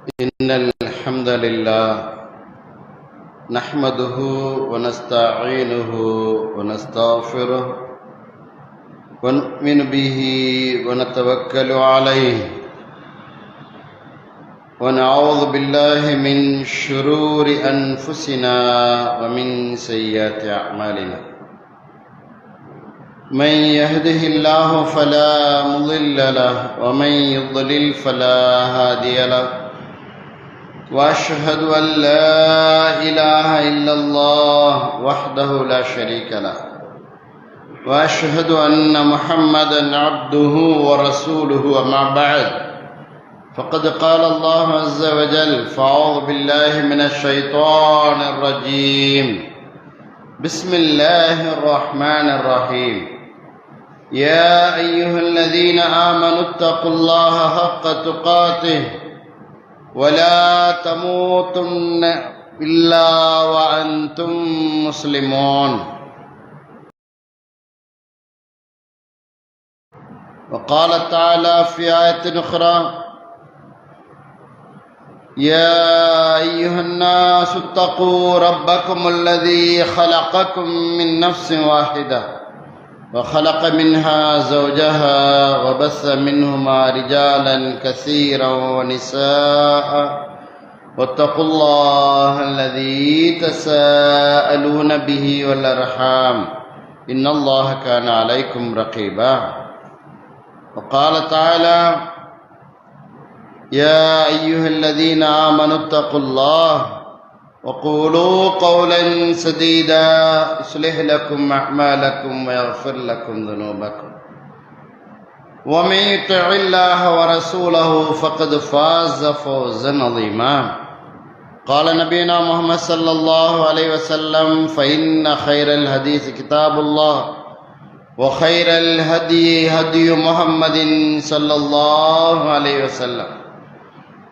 إن الحمد لله نحمده ونستعينه ونستغفره ونؤمن به ونتوكل عليه ونعوذ بالله من شرور أنفسنا ومن سيئات أعمالنا من يهده الله فلا مضل له ومن يضلل فلا هادي له وأشهد أن لا إله إلا الله وحده لا شريك له وأشهد أن محمدا عبده ورسوله أما بعد فقد قال الله عز وجل فأعوذ بالله من الشيطان الرجيم بسم الله الرحمن الرحيم يا أيها الذين آمنوا اتقوا الله حق تقاته ولا تموتن إلا وأنتم مسلمون وقال تعالى في آية أخرى يا أيها الناس اتقوا ربكم الذي خلقكم من نفس واحدة وخلق منها زوجها وبث منهما رجالا كثيرا ونساء واتقوا الله الذي تساءلون به والأرحام إن الله كان عليكم رقيبا وقال تعالى يا أيها الذين آمنوا اتقوا الله وقولوا قولا سديدا يصلح لكم أعمالكم ويغفر لكم ذنوبكم ومن يطع الله ورسوله فقد فاز فوزا عظيما قال نبينا محمد صلى الله عليه وسلم فإن خير الحديث كتاب الله وخير الهدي هدي محمد صلى الله عليه وسلم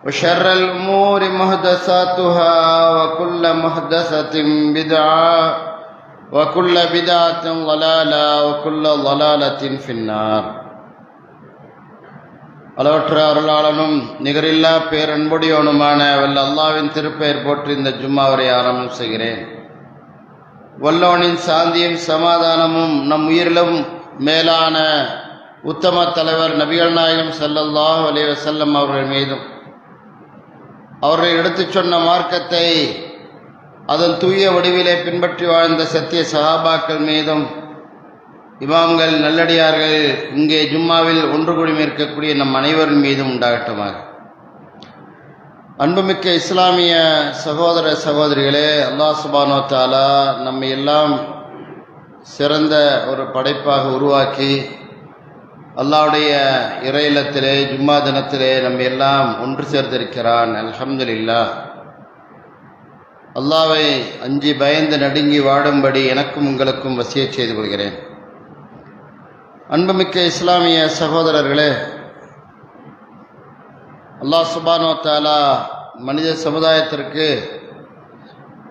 وشر الأمور محدثاتها وكل محدثة بدعة وكل بدعة ضلالة وكل ضلالة في النار அளவற்ற அருளாளனும் நிகரில்லா பேரன்புடையவனுமான வல்ல அல்லாஹ்வின் திருப்பெயர் போற்றி இந்த ஜும்மாவரை ஆரம்பம் செய்கிறேன். வல்லவனின் சாந்தியும் சமாதானமும் நம் உயிரிலும் மேலான உத்தம தலைவர் நபிகள் நாயகம் ஸல்லல்லாஹு அலைஹி வஸல்லம் அவர்கள் மீதும் அவர்கள் எடுத்துச் சொன்ன மார்க்கத்தை அதன் தூய வடிவிலே பின்பற்றி வாழ்ந்த சத்திய சஹாபாக்கள் மீதும் இமாம்கள் நல்லடியார்கள் இங்கே ஜும்மாவில் ஒன்று கூடி இருக்கக்கூடிய நம் அனைவரின் மீதும் உண்டாகட்டுமாக. அன்புமிக்க இஸ்லாமிய சகோதர சகோதரிகளே, அல்லாஹ் சுப்ஹானஹு வ தஆலா நம்மை எல்லாம் சிறந்த ஒரு படைப்பாக உருவாக்கி அல்லாஹ்வுடைய இறையிலத்திலே ஜும்மா தினத்திலே நம்ம எல்லாம் ஒன்று சேர்ந்திருக்கிறான். அல்ஹம்துலில்லாஹ். அல்லாஹ்வை அஞ்சி பயந்து நடுங்கி வாடும்படி எனக்கும் உங்களுக்கும் வசியத் செய்து கொள்கிறேன். அன்புமிக்க இஸ்லாமிய சகோதரர்களே, அல்லாஹ் சுப்ஹானஹு வ தஆலா மனித சமுதாயத்திற்கு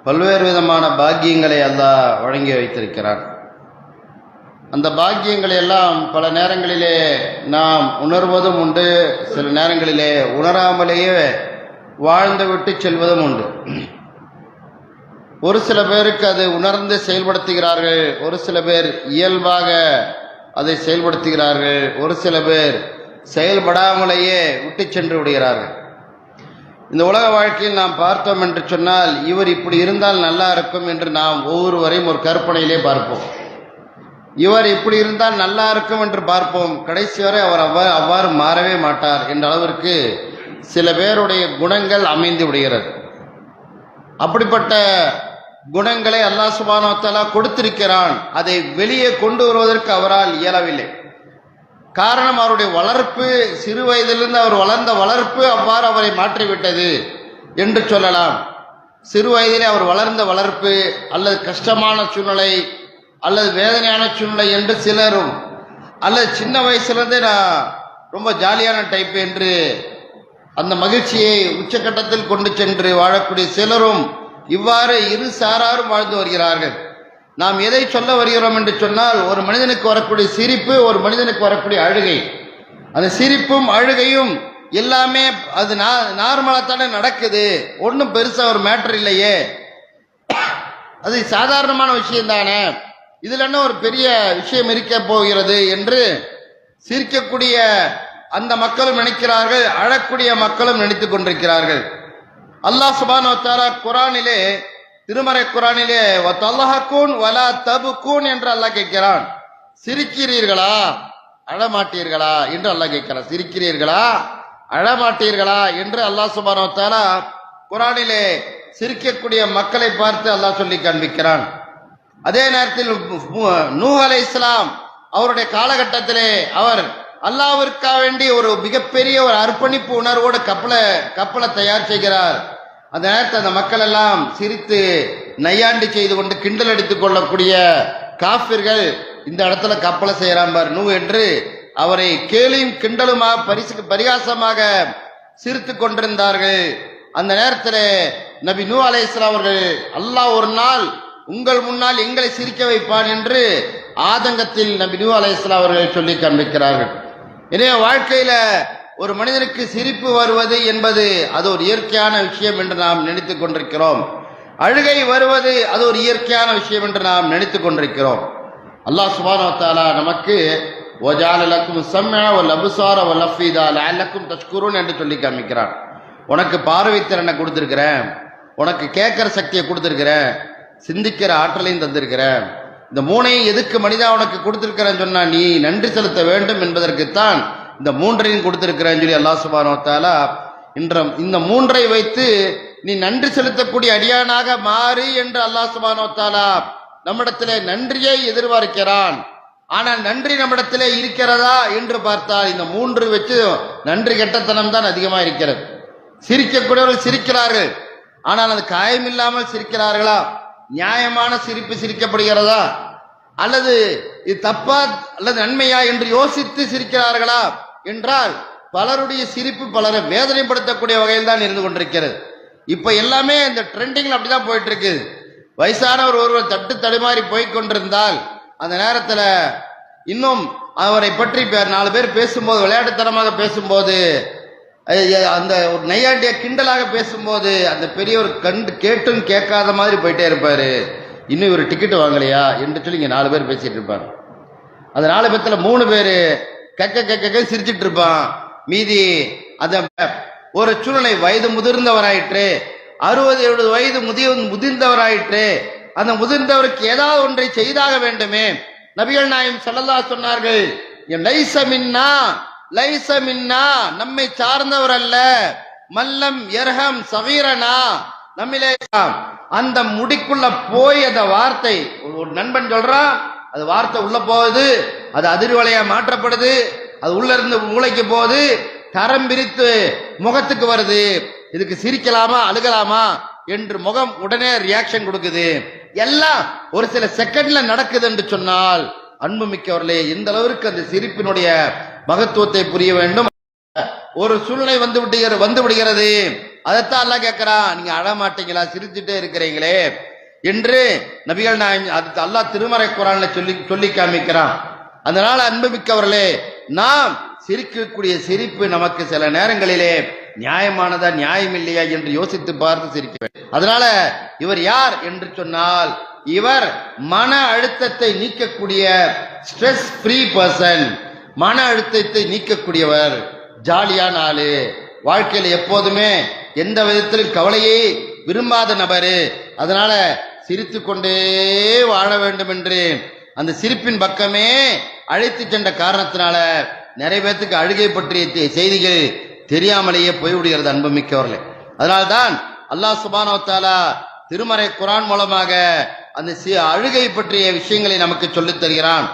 பல்வேறு விதமான பாக்கியங்களை அல்லாஹ் வழங்கி வைத்திருக்கிறான். அந்த பாக்கியங்களை எல்லாம் பல நேரங்களிலே நாம் உணர்வதும் உண்டு, சில நேரங்களிலே உணராமலேயே வாழ்ந்து விட்டு செல்வதும் உண்டு. ஒரு சில பேருக்கு அது உணர்ந்து செயல்படுத்துகிறார்கள், ஒரு சில பேர் இயல்பாக அதை செயல்படுத்துகிறார்கள், ஒரு சில பேர் செயல்படாமலேயே விட்டு சென்று விடுகிறார்கள். இந்த உலக வாழ்க்கையில் நாம் பார்த்தோம் என்று சொன்னால் இவர் இப்படி இருந்தால் நல்லா இருக்கும் என்று நாம் ஒவ்வொருவரையும் ஒரு கற்பனையிலே பார்ப்போம். இவர் இப்படி இருந்தால் நல்லா இருக்கும் என்று பார்ப்போம். கடைசி வரை அவர் அவ்வாறு மாறவே மாட்டார் என்ற அளவிற்கு சில பேருடைய குணங்கள் அமைந்து விடுகிறது. அப்படிப்பட்ட குணங்களை அல்லாஹ் சுப்ஹானஹு வ தஆலா கொடுத்திருக்கிறான். அதை வெளியே கொண்டு வருவதற்கு அவரால் இயலவில்லை. காரணம், அவருடைய வளர்ப்பு, சிறு வயதிலிருந்து அவர் வளர்ந்த வளர்ப்பு அவ்வாறு அவரை மாற்றிவிட்டது என்று சொல்லலாம். சிறு வயதிலே அவர் வளர்ந்த வளர்ப்பு அல்லது கஷ்டமான சூழ்நிலை அல்லது வேதனையான சூழ்நிலை என்று சிலரும், அல்லது சின்ன வயசுலேருந்தே நான் ரொம்ப ஜாலியான டைப் என்று அந்த மகிழ்ச்சியை உச்சக்கட்டத்தில் கொண்டு சென்று வாழக்கூடிய சிலரும், இவ்வாறு இரு சாராரும் வாழ்ந்து வருகிறார்கள். நாம் எதை சொல்ல வருகிறோம் என்று சொன்னால், ஒரு மனிதனுக்கு வரக்கூடிய சிரிப்பு, ஒரு மனிதனுக்கு வரக்கூடிய அழுகை, அந்த சிரிப்பும் அழுகையும் எல்லாமே அது நார்மலா தானே நடக்குது, ஒன்றும் பெருசா ஒரு மேட்டர் இல்லையே, அது சாதாரணமான விஷயம் தானே, இதுல என்ன ஒரு பெரிய விஷயம் இருக்க போகிறது என்று சிரிக்கக்கூடிய அந்த மக்களும் நினைக்கிறார்கள், அழக்கூடிய மக்களும் நினைத்துக் கொண்டிருக்கிறார்கள். அல்லாஹ் சுப்ஹானஹு வ தஆலா குர்ஆனிலே, திருமறை குர்ஆனிலே வதல்லஹகுன் வலா தபுகுன் என்று அல்லாஹ் கேட்கிறான். சிரிக்கிறீர்களா அழமாட்டீர்களா என்று அல்லாஹ் கேட்கிறான். சிரிக்கிறீர்களா அழமாட்டீர்களா என்று அல்லாஹ் சுப்ஹானஹு வ தஆலா குர்ஆனிலே சிரிக்கக்கூடிய மக்களை பார்த்து அல்லாஹ் சொல்லி காண்பிக்கிறான். அதே நேரத்தில் நூஹ் அலைஹிஸ்ஸலாம் அவருடைய காலகட்டத்திலே அவர் அல்லாஹ்விற்காக வேண்டி ஒரு மிகப்பெரிய ஒரு அர்ப்பணிப்பு உணர்வோடு கப்பலை தயார் செய்கிறார். அந்த நேரத்தில் அந்த மக்கள் எல்லாம் சிரித்து நையாண்டி செய்து கொண்டு கிண்டல் அடித்துக் கொள்ளக்கூடிய காஃபிர்கள் இந்த இடத்துல கப்பலை செய்யறான் பார் நூ என்று அவரை கேலியும் கிண்டலுமாக பரிகாசமாக சிரித்து கொண்டிருந்தார்கள். அந்த நேரத்தில் நபி நூ அலைஹிஸ்ஸலாம் அவர்கள், அல்லாஹ் ஒரு நாள் உங்கள் முன்னால் எங்களை சிரிக்க வைப்பான் என்று ஆதங்கத்தில் நபி நூ அலைஹிஸ்ஸலாம் அவர்கள் சொல்லி காண்பிக்கிறார்கள். எனவே வாழ்க்கையில ஒரு மனிதனுக்கு சிரிப்பு வருவது என்பது அது ஒரு இயற்கையான விஷயம் என்று நாம் நினைத்துக் கொண்டிருக்கிறோம். அழுகை வருவது அது ஒரு இயற்கையான விஷயம் என்று நாம் நினைத்துக் கொண்டிருக்கிறோம். அல்லாஹ் சுப்ஹானஹு வ தஆலா நமக்கு வஜஅல லக்கும் ஸம்அ வல் அப்சார வல் அஃபீதா லஅல்லக்கும் தஷ்குரூன் என்று சொல்லி காமிக்கிறான். உனக்கு பார்வை திறனை கொடுத்திருக்கிறேன், உனக்கு கேட்கிற சக்தியை கொடுத்திருக்கிறேன், சிந்திக்கிற ஆற்றலையும் தந்திருக்கிறேன். இந்த மூணையும் எதுக்கு மனிதா உனக்கு கொடுத்திருக்கிறேன்னு சொன்னா நீ நன்றி செலுத்த வேண்டும் என்பதற்குத்தான் இந்த மூன்றையும் கொடுத்திருக்கிறேன்னு சொல்லி அல்லாஹ் சுப்ஹானஹு வ தஆலா இந்த மூன்றை வைத்து நீ நன்றி செலுத்தக்கூடிய அடியானாக மாறி என்று அல்லாஹ் சுப்ஹானஹு வ தஆலா நம்மிடத்திலே நன்றியை எதிர்பார்க்கிறான். ஆனால் நன்றி நம்மிடத்திலே இருக்கிறதா என்று பார்த்தால் இந்த மூன்று வச்சு நன்றி கெட்டத்தனம் தான் அதிகமாக இருக்கிறது. சிரிக்கக்கூடியவர்கள் சிரிக்கிறார்கள், ஆனால் அது காயமில்லாமல் சிரிக்கிறார்களா? நியாயமான சிரிப்பு சிரிக்கப்படுகிறதா, அல்லது இது தப்பா அல்லது நன்மையா என்று யோசித்து சிரிக்கிறார்களா என்றால் பலருடைய சிரிப்பு பலரை வேதனைப்படுத்தக்கூடிய வகையில் தான் இருந்து கொண்டிருக்கிறது. இப்ப எல்லாமே இந்த ட்ரெண்டிங்ல அப்படிதான் போயிட்டு இருக்கு. வயசானவர் ஒருவர் தட்டு தடுமாறி போய்கொண்டிருந்தால் அந்த நேரத்தில் இன்னும் அவரை பற்றி 4 பேர் பேசும்போது, விளையாட்டுத்தனமாக பேசும்போது, அந்த ஒரு நையாண்டிய கிண்டலாக பேசும்போது அந்த பெரியவர் கேட்டும் கேட்காத மாதிரி போயிட்டே இருப்பாரு. இன்னும் இவர் டிக்கெட் வாங்கலையா என்று சொல்லி இங்க 4 பேர் பேசிட்டு இருப்பாங்க. அந்த 4 பேர்த்துல 3 பேரு கக்க சிரிச்சிட்டு இருப்பான். மீதி அந்த ஒரு சூழ்நிலை வயது முதிர்ந்தவராயிற்று, 60-70 வயது முதிர்ந்தவராயிற்று. அந்த முதிர்ந்தவருக்கு ஏதாவது ஒன்றை செய்தாக வேண்டுமே. நபிகள் நாயகம் ஸல்லல்லாஹு அலைஹி சொன்னார்கள், லைஸ மின்னா லைஸ மின்னா, நம்மை சார்ந்தவர் அல்ல, மல்லம் யர்ஹம் சகீரனா, நம்மிலே அந்த முடிக்குள்ள போய் அந்த வார்த்தை ஒரு நண்பன் சொல்றான், அது வார்த்தை உள்ள போகுது, அது அதிர்வலையா மாற்றப்படுது, அது உள்ள இருந்து மூளைக்கு போகுது, தரம் பிரித்து முகத்துக்கு வருது. இதுக்கு சிரிக்கலாமா அழுகலாமா என்று முகம் உடனே ரியாக்ஷன் கொடுக்குது. எல்லாம் ஒரு சில செகண்ட்ல நடக்குது என்று சொன்னால் அன்பு மிக்கவர்களே, எந்த அளவிற்கு அந்த சிரிப்பினுடைய மகத்துவத்தை புரிய வேண்டும். ஒரு சூழ்நிலை வந்து விடுகிறது, அதைத்தான் அல்லாஹ் கேட்கிறான், நீங்க அழமாட்டீங்களா, சிரிச்சுட்டே இருக்கிறீங்களே என்று நபிகள் நாயகம் அதுக்கு அல்லாஹ் திருமறை குர்ஆன்ல சொல்லி காமிக்கிறான். அதனால அன்பு மிக்கவர்களே, நாம் சிரிக்கக்கூடிய சிரிப்பு நமக்கு சில நேரங்களிலே நியாயமானதா நியாயம் இல்லையா என்று யோசித்து பார்த்து சிரிக்க வேண்டும். அதனால இவர் யார் என்று சொன்னால், இவர் மன அழுத்தத்தை நீக்கக்கூடிய ஸ்ட்ரெஸ் ஃப்ரீ பர்சன், மன அழுத்தத்தை நீக்கக்கூடியவர், ஜாலியான ஆளு, வாழ்க்கையில் எப்போதுமே எந்த விதத்திலும் கவலையை விரும்பாத நபரு. அதனால சிரித்து கொண்டே வாழ வேண்டும் என்று அந்த சிரிப்பின் பக்கமே அழைத்து சென்ற காரணத்தினால நிறைய பேர்த்துக்கு அழுகை பற்றிய செய்திகள் தெரியாமலேயே போய்விடுகிறது அன்புமிக்கவர்களே. அதனால்தான் அல்லாஹ் சுப்ஹானஹு வ தஆலா திருமறை குர்ஆன் மூலமாக அந்த அழுகை பற்றிய விஷயங்களை நமக்கு சொல்லித் தருகிறான்.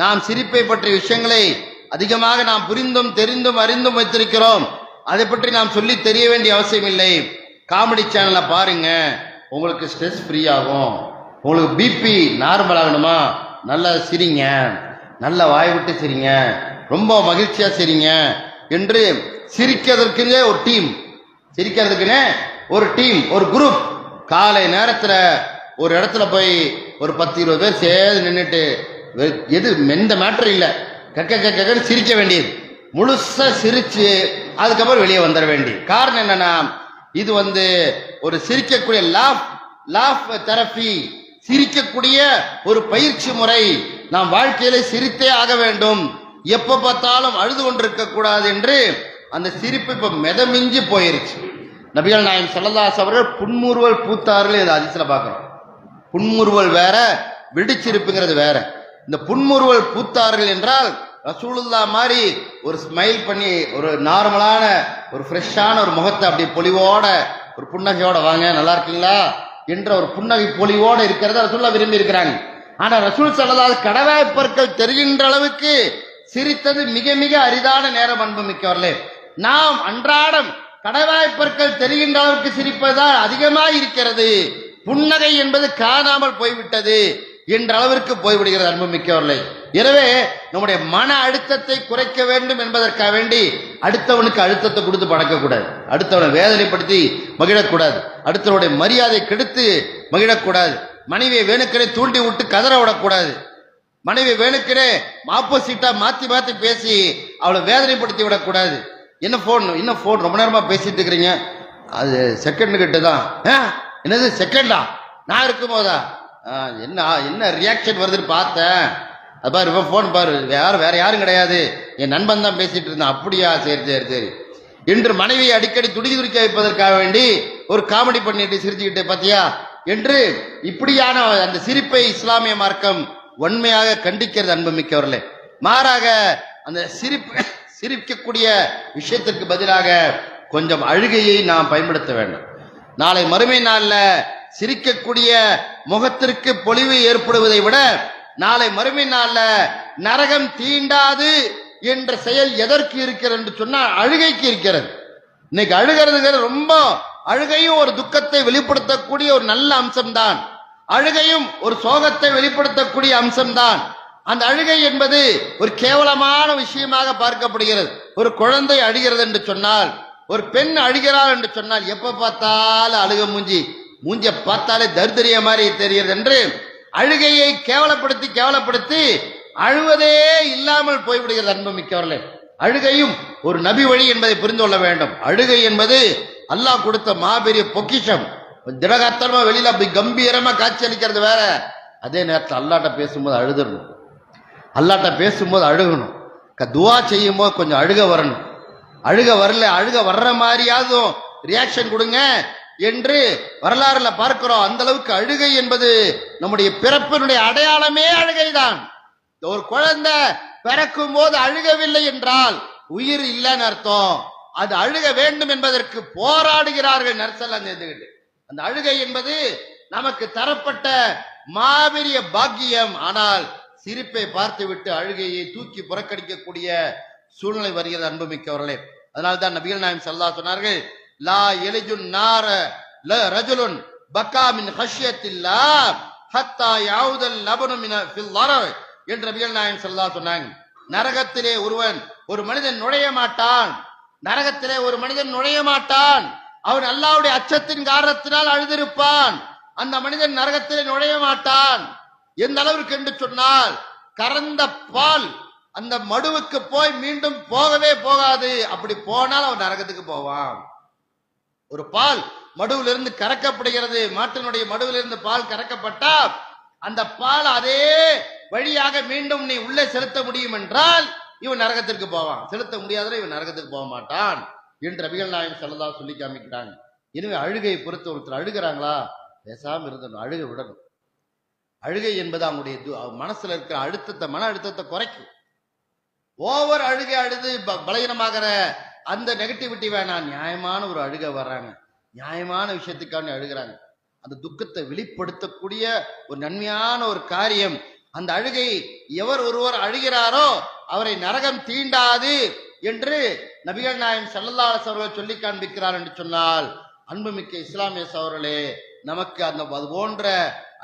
நாம் சிரிப்பை பற்றிய விஷயங்களை அதிகமாக நாம் புரிந்தும் தெரிந்தும் அறிந்தும் வைத்திருக்கிறோம். அதை பற்றி நாம் சொல்லி தெரிய வேண்டிய அவசியம் இல்லை. காமெடி சேனல்ல பாருங்க, உங்களுக்கு ஸ்ட்ரெஸ் ஃப்ரீ ஆகும். உங்களுக்கு பிபி நார்மல் ஆகணுமா, நல்லா சிரிங்க, நல்ல வாய் விட்டு சிரிங்க, ரொம்ப மகிழ்ச்சியா சிரிங்க என்று சிரிக்கிறதுக்குன்னே ஒரு டீம், சிரிக்கிறதுக்குன்னே ஒரு டீம், ஒரு குரூப். காலை நேரத்தில் ஒரு இடத்துல போய் ஒரு 10-20 பேர் சேர்ந்து நின்றுட்டு எது எந்த மேட்டர் இல்லை, கக்க சிரிக்க வேண்டியது. முழுசா சிரிச்சு அதுக்கப்புறம் வெளியே வந்துட வேண்டி. காரணம் என்னன்னா, இது ஒரு சிரிக்கக்கூடிய லாஃப் தெரபி, சிரிக்கக்கூடிய ஒரு பயிற்சி முறை. நாம் வாழ்க்கையில சிரித்தே ஆக வேண்டும், எப்ப பார்த்தாலும் அழுது கொண்டிருக்க கூடாது என்று அந்த சிரிப்பு இப்ப மிதமிஞ்சி போயிருச்சு. நபிகள் நாயகம் ஸல்லல்லாஹு அலைஹி அவர்கள் புன்முறுவல் பூத்தார்கள். இந்த ஹதீஸ்ல பார்க்கிறோம். புன்முறுவல் வேற, விடுச்சிருப்புங்கிறது வேற. இந்த புன்முறுவல் பூத்தார்கள் என்றால் ரசூலுல்லாஹ் மாதிரி ஒரு ஸ்மைல் பண்ணி, ஒரு நார்மலான ஒரு ஃப்ரெஷ்ஷான ஒரு முகத்தை அப்படி பொலிவோட ஒரு புன்னகையோட வாங்க நல்லா இருக்கீங்களா என்ற ஒரு புன்னகை பொலிவோட இருக்கிறத ரசூலுல்லாஹ் விரும்பி இருக்கிறாங்க. ஆனா ரசூல் ஸல்லல்லாஹு கடவாய் பற்கள் தெரிகின்ற அளவுக்கு சிரித்தது மிக மிக அரிதான நேரம். அன்பு மிக்கவர்களே, நாம் அன்றாடம் கடவாய் பற்கள் தெரிகின்ற அளவுக்கு சிரிப்பதுதான் அதிகமாக இருக்கிறது. புன்னகை என்பது காணாமல் போய்விட்டது என்ற அளவிற்கு போய்விடுகிறது. அன்பு மிக்கவர்களே, எனவே நம்முடைய மன அழுத்தத்தை குறைக்க வேண்டும் என்பதற்காக வேண்டி அடுத்தவனுக்கு அழுத்தத்தை கொடுத்து பழக்கக்கூடாது, அடுத்தவனை வேதனைப்படுத்தி மகிழக்கூடாது, அடுத்தவனுடைய மரியாதை கெடுத்து மகிழக்கூடாது, மனைவியை வேணுக்கனே தூண்டி விட்டு கதற விடக்கூடாது, மனைவி வேணுக்கனே ஆப்போசிட்டா மாத்தி மாத்தி பேசி அவளை வேதனைப்படுத்தி விடக்கூடாது. இன்னும் போன் ரொம்ப நேரமா பேசிட்டு இருக்கிறீங்க, அது செகண்ட் கிட்ட தான். என்னது செகண்டா? நான் இருக்கும் போதா? என்ன ரியாக்ஷன் வருதுன்னு பார்த்தேன். அது பாரு, போன் பாரு, வேற யாரும் கிடையாது, என் நண்பன் தான் பேசிட்டு இருந்தான். அப்படியா? சரி சரி சரி என்று மனைவியை அடிக்கடி துடிக்க வைப்பதற்காக வேண்டி ஒரு காமெடி பண்ணிட்டு சிரிச்சுக்கிட்டே பாத்தியா என்று இப்படியான அந்த சிரிப்பை இஸ்லாமிய மார்க்கம் உண்மையாக கண்டிக்கிறது. அன்பு மிக்கவர்களே, மாறாக அந்த சிரிக்கக்கூடிய விஷயத்திற்கு பதிலாக கொஞ்சம் அழுகையை நாம் பயன்படுத்த வேண்டும். நாளை மறுமை நாள்ல சிரிக்கக்கூடிய முகத்திற்கு பொலிவு ஏற்படுவதை விட நாளை மறுமை நாள்ல நரகம் தீண்டாது என்ற செயல் எதற்கு இருக்கிறது என்று சொன்னால் அழுகைக்கு இருக்கிறது. இன்னைக்கு அழுகிறதுங்கிறது ரொம்ப, அழுகையும் ஒரு துக்கத்தை வெளிப்படுத்தக்கூடிய ஒரு நல்ல அம்சம்தான், அழுகையும் ஒரு சோகத்தை வெளிப்படுத்தக்கூடிய அம்சம்தான். அந்த அழுகை என்பது ஒரு கேவலமான விஷயமாக பார்க்கப்படுகிறது. ஒரு குழந்தை அழுகிறது என்று சொன்னால், ஒரு பெண் அழுகிறாள் என்று சொன்னால், எப்ப பார்த்தாலும் அழுக மூஞ்சிய பார்த்தாலே தரித்திரிய மாதிரி தெரிகிறது என்று அழுகையை கேவலப்படுத்தி அழுவதே இல்லாமல் போய்விடுகிறது. அன்பு மிக்கவர்களே, அழுகையும் ஒரு நபி வழி என்பதை புரிந்து கொள்ள வேண்டும். அழுகை என்பது அல்லாஹ் கொடுத்த மாபெரிய பொக்கிஷம். திடகாத்தனமா வெளியில அப்படி கம்பீரமா காட்சி அளிக்கிறது வேற, அதே நேரத்தில் அல்லாட்ட பேசும்போது அழுதுறணும், அல்லாட்ட பேசும்போது அழுகணும், துவா செய்யும் போது கொஞ்சம் அழுக வரணும். அழுக வரல, அழுக வர்ற மாதிரியாவது ரியாக்ஷன் கொடுங்க என்று வரலாறுல பார்க்கிறோம். அந்த அளவுக்கு அழுகை என்பது நம்முடைய பிறப்பினுடைய அடையாளமே அழுகைதான். ஒரு குழந்தை பிறக்கும் போது அழுகவில்லை என்றால் உயிர் இல்லைன்னு அர்த்தம். அது அழுக வேண்டும் என்பதற்கு போராடுகிறார்கள் நர்செல்லாம் சேர்ந்துகிட்டு. அந்த அழுகை என்பது நமக்கு தரப்பட்ட மாபெரிய பாக்கியம். ஆனால் சிரிப்பை பார்த்து விட்டு அழுகையை தூக்கி புறக்கணிக்கக்கூடிய சூழ்நிலை வருகிறது. அன்புமிக்கவர்களே, அதனால்தான் நபிகள் நாயகம் ஸல்லல்லாஹு அலைஹி சொன்னார்கள், லா எலிஜுன் நார ரஜுலுன் பக்கா மின் ஹஷ்யத்தில்லாஹ் ஹத்தா யவுதல் லபனு மின ஃபில் லரவ் என்று நபிகள் நாயகம் ஸல்லல்லாஹு சொன்னாங்க. நரகத்திலே ஒரு மனிதன் நுழைய மாட்டான், நரகத்திலே ஒரு மனிதன் நுழைய மாட்டான், அவன் அல்லாஹ்வுடைய அச்சத்தின் காரணத்தினால் அழுதிருப்பான். அந்த மனிதன் நரகத்திலே நுழைய மாட்டான். எந்த அளவிற்கு என்று சொன்னால், கறந்த பால் அந்த மடுவுக்கு போய் மீண்டும் போகவே போகாது. அப்படி போனால் அவன் நரகத்துக்கு போவான். ஒரு பால் மடுவிலிருந்து கறக்கப்படுகிறது, மாட்டினுடைய மடுவிலிருந்து பால் கறக்கப்பட்டா அந்த பால் அதே வழியாக மீண்டும் நீ உள்ளே செலுத்த முடியும் என்றால் இவன் நரகத்திற்கு போவான், செலுத்த முடியாத இவன் நரகத்துக்கு போக மாட்டான் என்று நபிகள் நாயகம் ஸல்லல்லாஹு சொல்லி காமிக்கிறாங்க. எனவே அழுகையை பொறுத்த ஒருத்தர் அழுகிறாங்களா, பேசாம இருந்தணும், அழுக விடணும். அழுகை என்பது அவங்களுடைய மனசுல இருக்கிற அழுத்தத்தை, மன அழுத்தத்தை குறைக்கும். ஓவர் அழுகை அழுது பலகீனமாகிற அந்த நெகட்டிவிட்டி வேணாம். நியாயமான ஒரு அழுக வர்றாங்க, நியாயமான விஷயத்துக்காக அழுகிறாங்க, அந்த துக்கத்தை வெளிப்படுத்தக்கூடிய ஒரு நன்மையான ஒரு காரியம். அந்த அழுகை எவர் ஒருவர் அழுகிறாரோ அவரை நரகம் தீண்டாது என்று நபிகள் நாயகம் ஸல்லல்லாஹு அலைஹி வஸல்லம் சொல்லி காண்பிக்கிறார் என்று சொன்னால், அன்புமிக்க இஸ்லாமிய சகோதரர்களே, நமக்கு அந்த அது போன்ற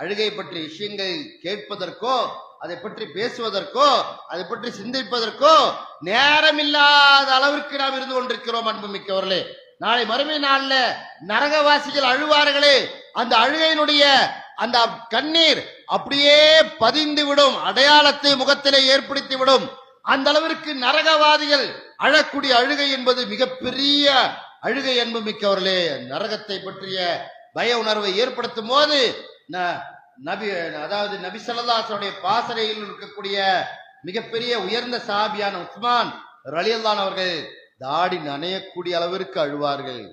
அழுகை பற்றிய விஷயங்கள் கேட்பதற்கோ, அதை பற்றி பேசுவதற்கோ, அதை பற்றி சிந்திப்பதற்கோ நேரம் இல்லாத அளவிற்கு நாம் இருந்து கொண்டிருக்கிறோம். அன்புமிக்கவர்களே, நாளை மறுமை நாள்ல நரகவாசிகள் அழுவார்களே, அந்த அழுகையினுடைய அந்த கண்ணீர் அப்படியே பதிந்து விடும், அடையாளத்தை முகத்திலே ஏற்படுத்தி விடும். அந்த அளவிற்கு நரகவாதிகள் அழக்கூடிய அழுகை என்பது மிகப்பெரிய அழுகை என்பது மிக்கவர்களே. நரகத்தை பற்றிய பய உணர்வை ஏற்படுத்தும் போது நபி நபி ஸல்லல்லாஹு அலைஹி வஸல்லம் பாசறையில் இருக்கக்கூடிய மிகப்பெரிய உயர்ந்த சஹாபியான உஸ்மான் ரலியல்லாஹு அவர்கள் தாடி நனையக்கூடிய அளவிற்கு அழுவார்கள்.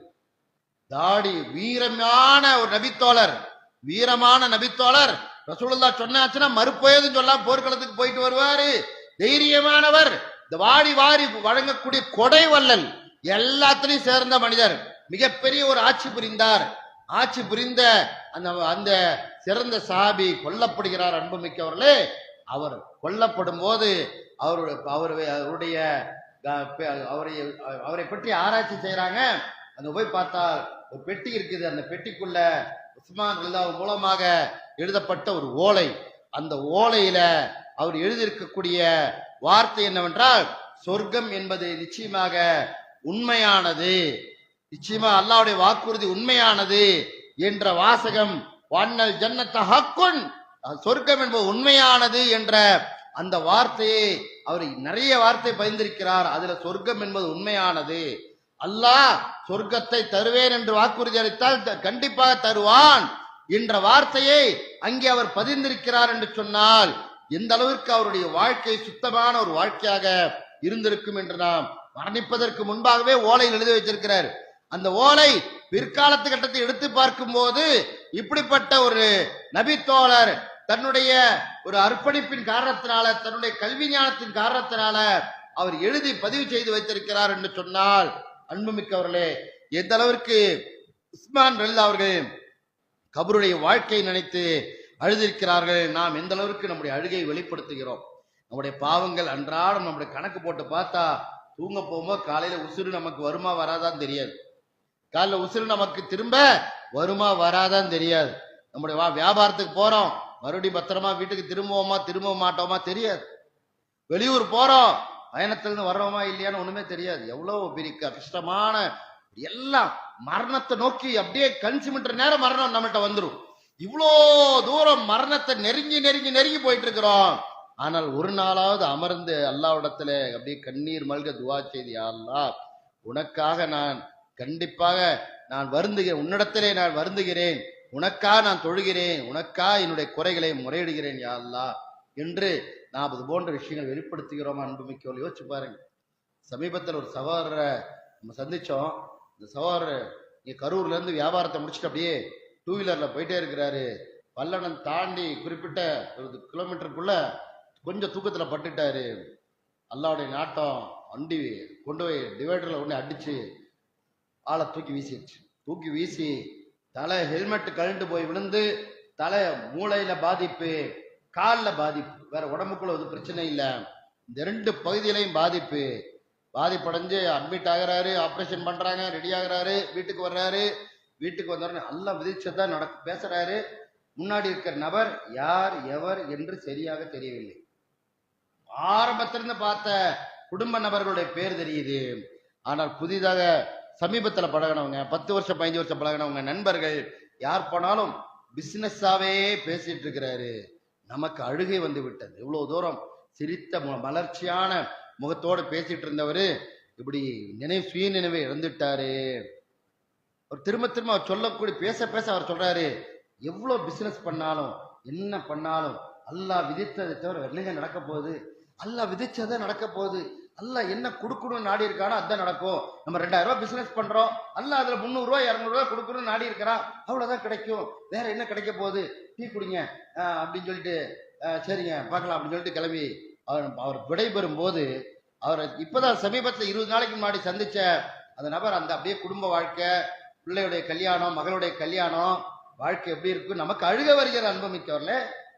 தாடி வீரமான ஒரு நபித்தோழர், வீரமான நபித்தோழர். ரசூலுல்லாஹ் சொன்னாச்சுன்னா மறுப்போயதும் சொல்லாம் போர்க்களத்துக்கு போயிட்டு வருவாரு. தைரியமானவர், இந்த வாடி வாரி வழங்கக்கூடிய கொடை வள்ளல், எல்லாத்திலையும் சேர்ந்த மனிதர். மிகப்பெரிய ஒரு ஆட்சி புரிந்தார். ஆட்சி புரிந்த அந்த சிறந்த சஹாபி கொல்லப்படுகிறார். அன்புமிக்கவர்களே, அவர் கொல்லப்படும் போது அவரை பற்றி ஆராய்ச்சி செய்யறாங்க. அங்க போய் பார்த்தா ஒரு பெட்டி இருக்குது. அந்த பெட்டிக்குள்ள உஸ்மான் ரலியல்லாஹு மூலமாக எழுதப்பட்ட ஒரு ஓலை. அந்த ஓலையில அவர் எழுதியிருக்கக்கூடிய வார்த்தை என்னவென்றால், சொர்க்கம் என்பது நிச்சயமாக உண்மையானது, நிச்சயமா அல்லாஹ்வுடைய வாக்குறுதி உண்மையானது என்ற வாசகம். வன்னல் ஜன்னத ஹக்குன், சொர்க்கம் என்பது உண்மையானது என்ற அந்த வார்த்தையை அவர் நிறைய வார்த்தை பயந்திருக்கிறார். அதுல சொர்க்கம் என்பது உண்மையானது, அல்லாஹ் சொர்க்கத்தை தருவேன் என்று வாக்குறுதி அளித்தால் கண்டிப்பாக தருவான் என்ற வார்த்தையை அங்கே அவர் பதிந்திருக்கிறார் என்று சொன்னால் எந்த அளவிற்கு அவருடைய வாழ்க்கை சுத்தமான ஒரு வாழ்க்கையாக இருந்திருக்கும் என்று நாம் மரணிப்பதற்கு முன்பாகவே ஓலையில் எழுதி வச்சிருக்கிறார். அந்த ஓலை பிற்காலத்து கட்டத்தை எடுத்து பார்க்கும் போது இப்படிப்பட்ட ஒரு நபித்தோழர் தன்னுடைய ஒரு அர்ப்பணிப்பின் காரணத்தினால, தன்னுடைய கல்வி ஞானத்தின் காரணத்தினால அவர் எழுதி பதிவு செய்து வைத்திருக்கிறார் என்று சொன்னால், அன்புமிக்கவர்களே, எந்த அளவிற்கு உஸ்மான் ரலியல்லாஹு அவர்கள் கபருடைய வாழ்க்கையை நினைத்து அழுதிருக்கிறார்கள். நாம் எந்த அளவிற்கு நம்முடைய அழுகையை வெளிப்படுத்துகிறோம். நம்முடைய பாவங்கள் அன்றாடம் நம்முடைய கணக்கு போட்டு பார்த்தா தூங்க போகும்போது காலையில உசுறு நமக்கு வருமா வராதான் தெரியாது. காலையில உசுறு நமக்கு திரும்ப வருமா வராதான் தெரியாது. நம்முடைய வியாபாரத்துக்கு போறோம், மறுபடியும் பத்திரமா வீட்டுக்கு திரும்ப மாட்டோமா தெரியாது. வெளியூர் போறோம், பயணத்திலிருந்து வர்றோமா இல்லையான்னு ஒண்ணுமே தெரியாது. எவ்வளவு பெரிய கஷ்டமான எல்லாம் மரணத்தை நோக்கி அப்படியே கண் சிமிட்டுற நேரம் மரணம் நம்மகிட்ட வந்துடும். இவ்வளோ தூரம் மரணத்தை நெருங்கி நெருங்கி நெருங்கி போயிட்டு இருக்கிறோம். ஆனால் ஒரு நாளாவது அமர்ந்து அல்லாஹ்விடத்துல அப்படியே கண்ணீர் மல்க துவா செய்து, யா அல்லாஹ், உனக்காக நான் கண்டிப்பாக நான் வருந்துகிறேன், உன்னிடத்திலே நான் வருந்துகிறேன், உனக்காக நான் தொழுகிறேன், உனக்காக என்னுடைய குறைகளை முறையிடுகிறேன் யா அல்லாஹ் என்று நாம் அது போன்ற விஷயங்கள் வெளிப்படுத்துகிறோம். அன்புமிக்கவர்கள் யோசிச்சு பாருங்க. சமீபத்தில் ஒரு சகோதரரை நம்ம சந்திச்சோம். இந்த சகோதரர் இங்க கரூர்ல இருந்து வியாபாரத்தை முடிச்சுட்டு அப்படியே டூ வீலர்ல போயிட்டே இருக்கிறாரு. பல்லடம் தாண்டி குறிப்பிட்ட ஒரு கிலோமீட்டருக்குள்ள கொஞ்சம் தூக்கத்துல பட்டுட்டாரு. அல்லாவுடைய நாட்டம், வண்டி கொண்டு போய் டிவைடர்ல ஒண்ணு அடிச்சு ஆளை தூக்கி வீசிடுச்சு. தூக்கி வீசி தலை ஹெல்மெட் கழண்டு போய் விழுந்து தலை மூளையில பாதிப்பு, காலில் பாதிப்பு, வேற உடம்புக்குள்ள ஒரு பிரச்சனை இல்லை. இந்த ரெண்டு பகுதியிலையும் பாதிப்படைஞ்சு அட்மிட் ஆகிறாரு. ஆப்ரேஷன் பண்றாங்க, ரெடி ஆகிறாரு, வீட்டுக்கு வர்றாரு. வீட்டுக்கு வந்தோடனே எல்லாம் விதிச்சதான் பேசுறாரு. முன்னாடி இருக்கிற நபர் யார் எவர் என்று சரியாக தெரியவில்லை. ஆரம்பத்திலிருந்து பார்த்த குடும்ப நபர்களுடைய பேர் தெரியுது. ஆனால் புதிதாக சமீபத்தில் பழகினவங்க, 10 வருஷம் 15 வருஷம் பழகினவங்க நண்பர்கள் யார் போனாலும் பிசினஸாவே பேசிட்டு இருக்கிறாரு. நமக்கு அழுகை வந்து விட்டது. இவ்வளவு தூரம் சிரித்த மலர்ச்சியான முகத்தோடு பேசிட்டு இருந்தவர் இப்படி சுய நினைவை இழந்துட்டாரு. அவர் திரும்ப திரும்ப அவர் சொல்லக்கூடிய பேச அவர் சொல்றாரு, எவ்வளவு பிசினஸ் பண்ணாலும் என்ன பண்ணாலும் அல்லாஹ் விதித்ததை தவிர என்னங்க நடக்க போகுது, அல்லாஹ் விதிச்சதை நடக்க போகுது, அல்லாஹ் என்ன கொடுக்கணும்னு நாடி இருக்கானோ அதுதான் நடக்கும். நம்ம 2000 ரூபாய் பிசினஸ் பண்றோம், அல்லாஹ் அதுல 300 ரூபாய் 200 ரூபாய் கொடுக்கணும்னு நாடி இருக்கிறான், அவ்வளவுதான் கிடைக்கும், வேற என்ன கிடைக்க போகுது, டீ குடிங்க அப்படின்னு சொல்லிட்டு சரிங்க பார்க்கலாம் அப்படின்னு சொல்லிட்டு கிளம்பி அவர் விடைபெறும் போது, அவர் இப்பதான் சமீபத்தில் 20 நாளைக்கு முன்னாடி சந்திச்ச அந்த நபர் அந்த அப்படியே குடும்ப வாழ்க்கை, பிள்ளையுடைய கல்யாணம், மகளுடைய கல்யாணம், வாழ்க்கை எப்படி இருக்கு நமக்கு அழுக வருகிற அன்புமிக்கவர்ல.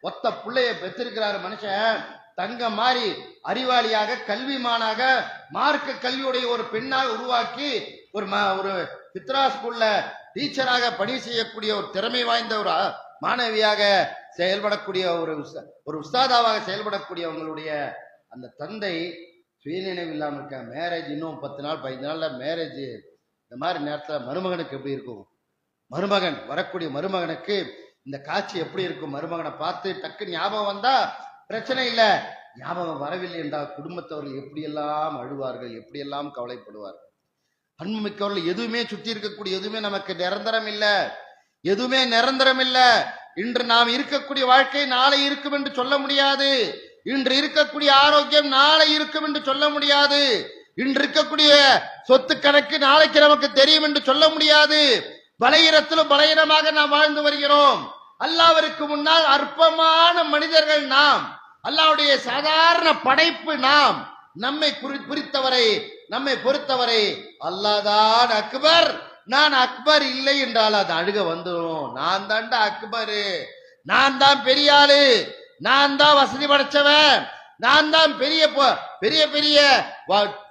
ஒத்த பிள்ளைய பெற்றிருக்கிறாரு மனுஷன், தங்க மாதிரி அறிவாளியாக கல்விமானாக மார்க்க கல்வியுடைய ஒரு பெண்ணாக உருவாக்கி ஒரு பித்ரா ஸ்கூல்ல டீச்சராக பணி செய்யக்கூடிய ஒரு திறமை வாய்ந்த ஒரு மாணவியாக செயல்படக்கூடிய ஒரு உஸ்தாதாவாக செயல்படக்கூடியவங்களுடைய அந்த தந்தை சுயநினைவு இல்லாமல் இருக்க. மேரேஜ் இன்னும் 10 நாள் 15 நாள்ல மேரேஜ். இந்த மாதிரி நேரத்தில் மருமகனுக்கு எப்படி இருக்கும்? மருமகன் வரக்கூடிய மருமகனுக்கு இந்த காட்சி எப்படி இருக்கும்? மருமகனை பார்த்து டக்கு ஞாபகம் வந்தா பிரச்சனை இல்லை, ஞாபகம் வரவில்லை என்றால் குடும்பத்தவர்கள் எப்படியெல்லாம் அழுவார்கள், எப்படியெல்லாம் கவலைப்படுவார்கள். அன்புமிக்கவர்கள், எதுவுமே சுற்றி இருக்கக்கூடிய எதுவுமே நமக்கு நிரந்தரம் இல்லை, எதுவுமே நிரந்தரம் இல்லை. இன்று நாம் இருக்கக்கூடிய வாழ்க்கை நாளை இருக்கும் என்று சொல்ல முடியாது. இன்று இருக்கக்கூடிய ஆரோக்கியம் நாளை இருக்கும் என்று சொல்ல முடியாது. இன்று இருக்கக்கூடிய சொத்து கணக்கு நாளைக்கு நமக்கு தெரியும் என்று சொல்ல முடியாது. பலகீனத்திலும் பலகீனமாக நாம் வாழ்ந்து வருகிறோம். அல்லாஹ்விற்கு முன்னால் அற்பமான மனிதர்கள் நாம், அல்லாஹ்வுடைய சாதாரண படைப்பு நாம். நம்மை பொறுத்தவரை அல்லாஹ்தான் அக்பர், நான் அக்பர் இல்லை என்றால் அது அழுக வந்துடும். நான் தான்டா அக்பரு, நான் தான் பெரிய ஆளு, நான் தான் வசதி படைச்சவன், நான் தான் பெரிய பெரிய பெரிய